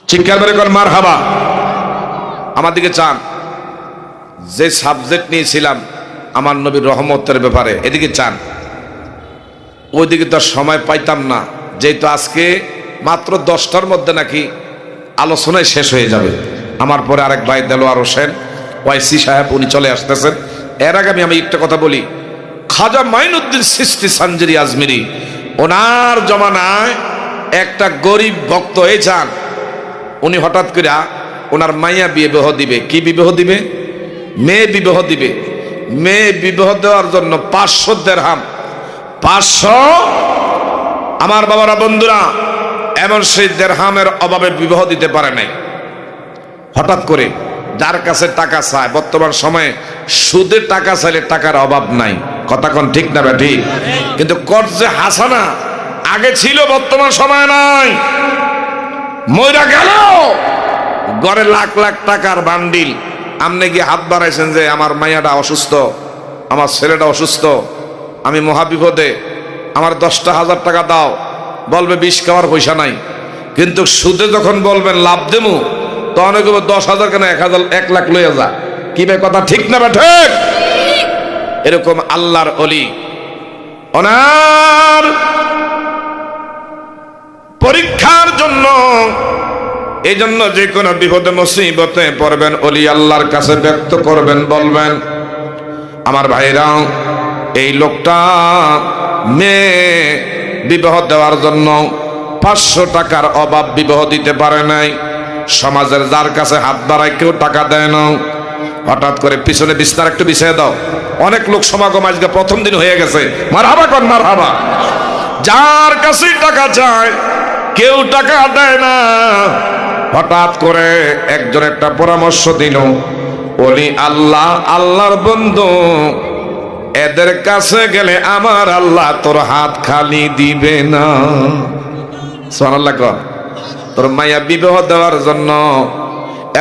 চিৎকার করে কর মারহাবা। আমার দিকে চান। যে সাবজেক্ট নিয়েছিলাম আমার নবীর রহমতের ব্যাপারে, এদিকে চান। ওইদিকে তো সময় পাইতাম না, যেহেতু আজকে মাত্র 10টার মধ্যে নাকি আলোচনায় শেষ হয়ে যাবে। আমার পরে আরেক ভাই দেলোয়ার হোসেন ওয়াইসি সাহেব উনি চলে আসতেছেন। এর আগে আমি একটা কথা বলি, খাজা মাইনুদ্দিন চিশতি সানজিরি আজমিরি, ওনার জমানায় একটা গরিব ভক্ত এই যান, উনি হঠাৎ করে ওনার মাইয়া বিবাহ দিবে। কি বিবাহ দিবে? মেয়ে বিবাহ দিবে। মেয়ে বিবাহ দেওয়ার জন্য 500 দিরহাম, 500। আমার বাবারা বন্ধুরা, এমন সেই দিরহামের অভাবে বিবাহ দিতে পারে নাই। হঠাৎ করে যার কাছে টাকা চায়, বর্তমান সময়ে সুদে টাকা চাইলে টাকার অভাব নাই, কথা কোন ঠিক না ঠিক? কিন্তু কর্জে হাসানা আগে ছিল, বর্তমান সময় নাই। মইরা গেল ঘরে লাখ লাখ টাকার বান্ডিল, আপনি গিয়ে হাত বাড়াইছেন যে আমার মাইয়াটা অসুস্থ, আমার ছেলেটা অসুস্থ, আমি মহাবিপদে, আমার 10,000 টাকা দাও, বলবে 20 খাওয়ার পয়সা নাই। কিন্তু সুদে যখন বলবেন লাভ দেবো, তখন 10,000 কেন 1 লাখ লইয়া যা। কি ভাই কথা ঠিক না বা ঠিক? এরকম আল্লাহর ওলি ওনার পরীক্ষার জন্য, এই জন্য যে কোনো বিপদে মুসিবতে পড়বেন ওলি আল্লাহর কাছে ব্যক্ত করবেন, বলবেন আমার ভাইরা, এই লোকটা মেয়ে বিবাহ দেওয়ার জন্য 500 টাকার অভাব বিবাহ দিতে পারে নাই। সমাজের যার কাছে হাত বাড়ায় কেউ টাকা দেয় না। হঠাৎ করে পিছনে বিস্তার একটু বিছিয়ে দাও, অনেক লোক সমাগম আজকে প্রথম দিন হয়ে গেছে। মারহাবা কোন মারহাবা। যার কাছে টাকা চায় কেউ টাকা দেয় না। হঠাৎ করে একজন একটা পরামর্শ দিল, ওলি আল্লাহ, আল্লাহর বন্ধু, এদের কাছে গেলে আমার আল্লাহ তোর হাত খালি দিবে না। সুবহানাল্লাহ কর। তোর মাইয়া বিবাহ দেওয়ার জন্য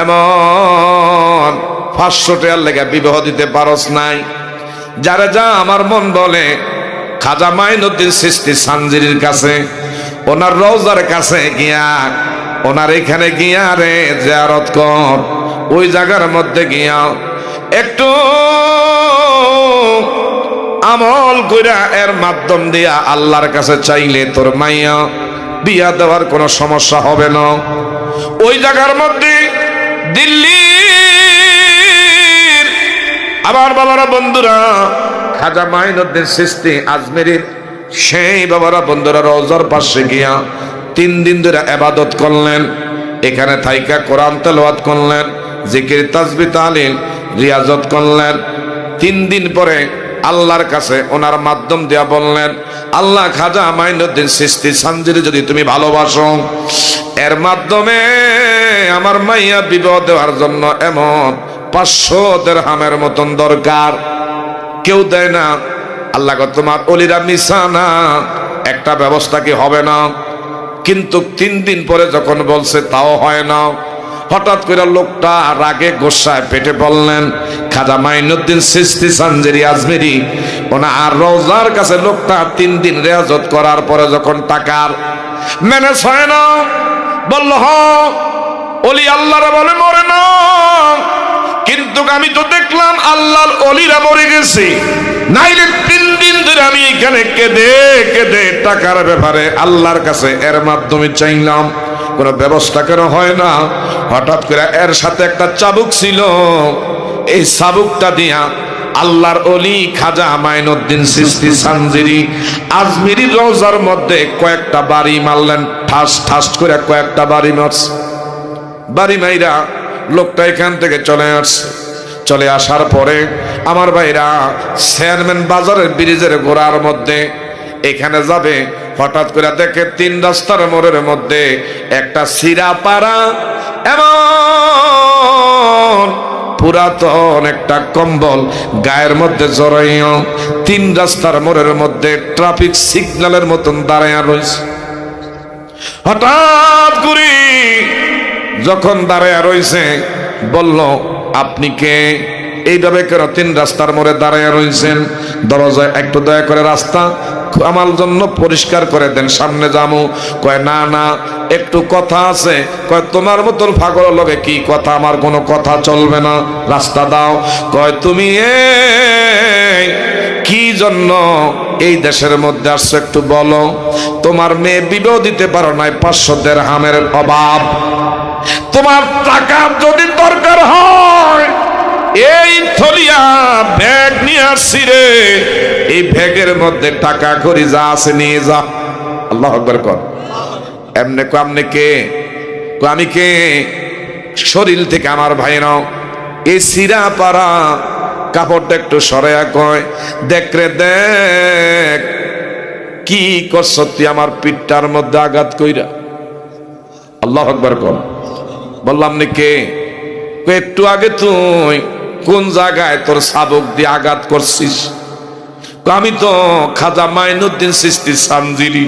এমন 500 টাকার লেগে বিবাহ দিতে পারস নাই। যারা যা আমার মন বলে খাজা মাইনুদ্দিন চিশতি সানজিরির কাছে, ওনার রওজার কাছে গিয়া, ওনার এখানে গিয়া রে জিয়ারত কর। ওই জায়গার মধ্যে গিয়া একটু আমল কইরা এর মাধ্যম দিয়া আল্লাহর কাছে চাইলে তোর মাইয়া বিয়া দেওয়ার কোনো সমস্যা হবে না। ওই জায়গার মধ্যে দিল্লির আবার বাবারা বন্ধুরা, খাজা মাইনুদ্দিন চিশতি আজমিরির সেই বাবারা বন্ধুরা রওজার পাশে গিয়া 3 দিন ধরে ইবাদত করলেন। এখানে থাইকা কোরআন তেলাওয়াত করলেন, জিকির তাসবিহ তাহলিল রিয়াজত করলেন। 3 দিন পরে আল্লাহর কাছে ওনার মাধ্যম দিয়া বললেন, আল্লাহ, খাজা মাইনুদ্দিন চিশতি সানজিরি যদি তুমি ভালোবাসো, এর মাধ্যমে আমার মাইয়া বিবাহ দেওয়ার জন্য এমন 500 দিরহামের মতন দরকার, কেউ দেয় না। আল্লাহ তোমার অলিরা মিশা না, একটা ব্যবস্থা কি হবে না? কিন্তু 3 দিন পরে যখন বলছে তাও হয় না। হঠাৎ করে লোকটা রাগে গোসায় পেটে বললেন, খাজা মাইনুদ্দিন চিশতি সানজিরি আজমিরি ওনার রওজার কাছে লোকটা 3 দিন রিয়াজত করার পরে যখন টাকার ম্যানেজ হয় না, বলল হ ওলি আল্লাহরা বলে মরে না, কিন্তু আমি তো দেখলাম আল্লাহর ওলিরা মরে গেছে। নাইলে 3 দিন ধরে আমি এখানে কেঁদে কেঁদে টাকার ব্যাপারে আল্লাহর কাছে এর মাধ্যমে চাইলাম, কোনো ব্যবস্থা কেন হয় না? হঠাৎ করে এর সাথে একটা চাবুক ছিল, এই চাবুকটা দিয়া আল্লাহর ওলি খাজা মাইনুদ্দিন চিশতি সানজিরি আজমিরি রওজার মধ্যে কয়েকটা বাড়ি মারলেন, ঠাস ঠাস করে কয়েকটা বাড়ি মারছে। বাড়ি মাইরা লোকটা এখান থেকে চলে আসছে। চলে আসার পরে আমার ভাইরা চেয়ারম্যান বাজারের ব্রিজের গোড়ার মধ্যে এখানে যাবে, হঠাৎ করে দেখে 3 রাস্তার মোড়ের মধ্যে একটা সিরাপাড়া এমন পুরাতন একটা কম্বল গায়ের মধ্যে জড়াইয়া 3 রাস্তার মোড়ের মধ্যে ট্রাফিক সিগন্যালের মতন দাঁড়াইয়া রয়েছে। হঠাৎ করে যখন দাঁড়াইয়া রয়েছে বলল, আপনি কে? এইভাবে কেন 3 রাস্তার মোড়ে দাঁড়াইয়া রয়েছেন? দরজায় একটু দয়া করে রাস্তা আমার জন্য পরিষ্কার করে দেন, সামনে যাবো। কয় না না, একটু কথা আছে। কয় তোমার মতন পাগল লগে কি কথা? আমার কোনো কথা চলবে না, রাস্তা দাও। কয় তুমি কি জন্য এই দেশের মধ্যে আসছো, একটু বলো তোমার মেয়ে বিবাহ দিতে পারো নাই 500 দিরহামের অভাব, তোমার টাকার যদি দরকার হয় এই থলিয়া ব্যাগ নিয়ে আসছি রে, এই ব্যাগের মধ্যে টাকা করি যা আছে নিয়ে যা। আল্লাহু আকবার কর। এমনে কো আমনে কে? কো আমি কে? শরীর থেকে আমার ভাই নাও, এই সিরা পারা কাপড়টা একটু সরাইয়া কয়, দেখ রে দেখ কি করছ তুই আমার পিঠটার মধ্যে আঘাত কইরা। আল্লাহু আকবার কর। বললাম নি কে? একটু আগে তুই কোন জায়গায় তোর শাবক দিয়ে আঘাত করছিস? আমি তো খাজা মাইনুদ্দিন চিশতি সানজিরি।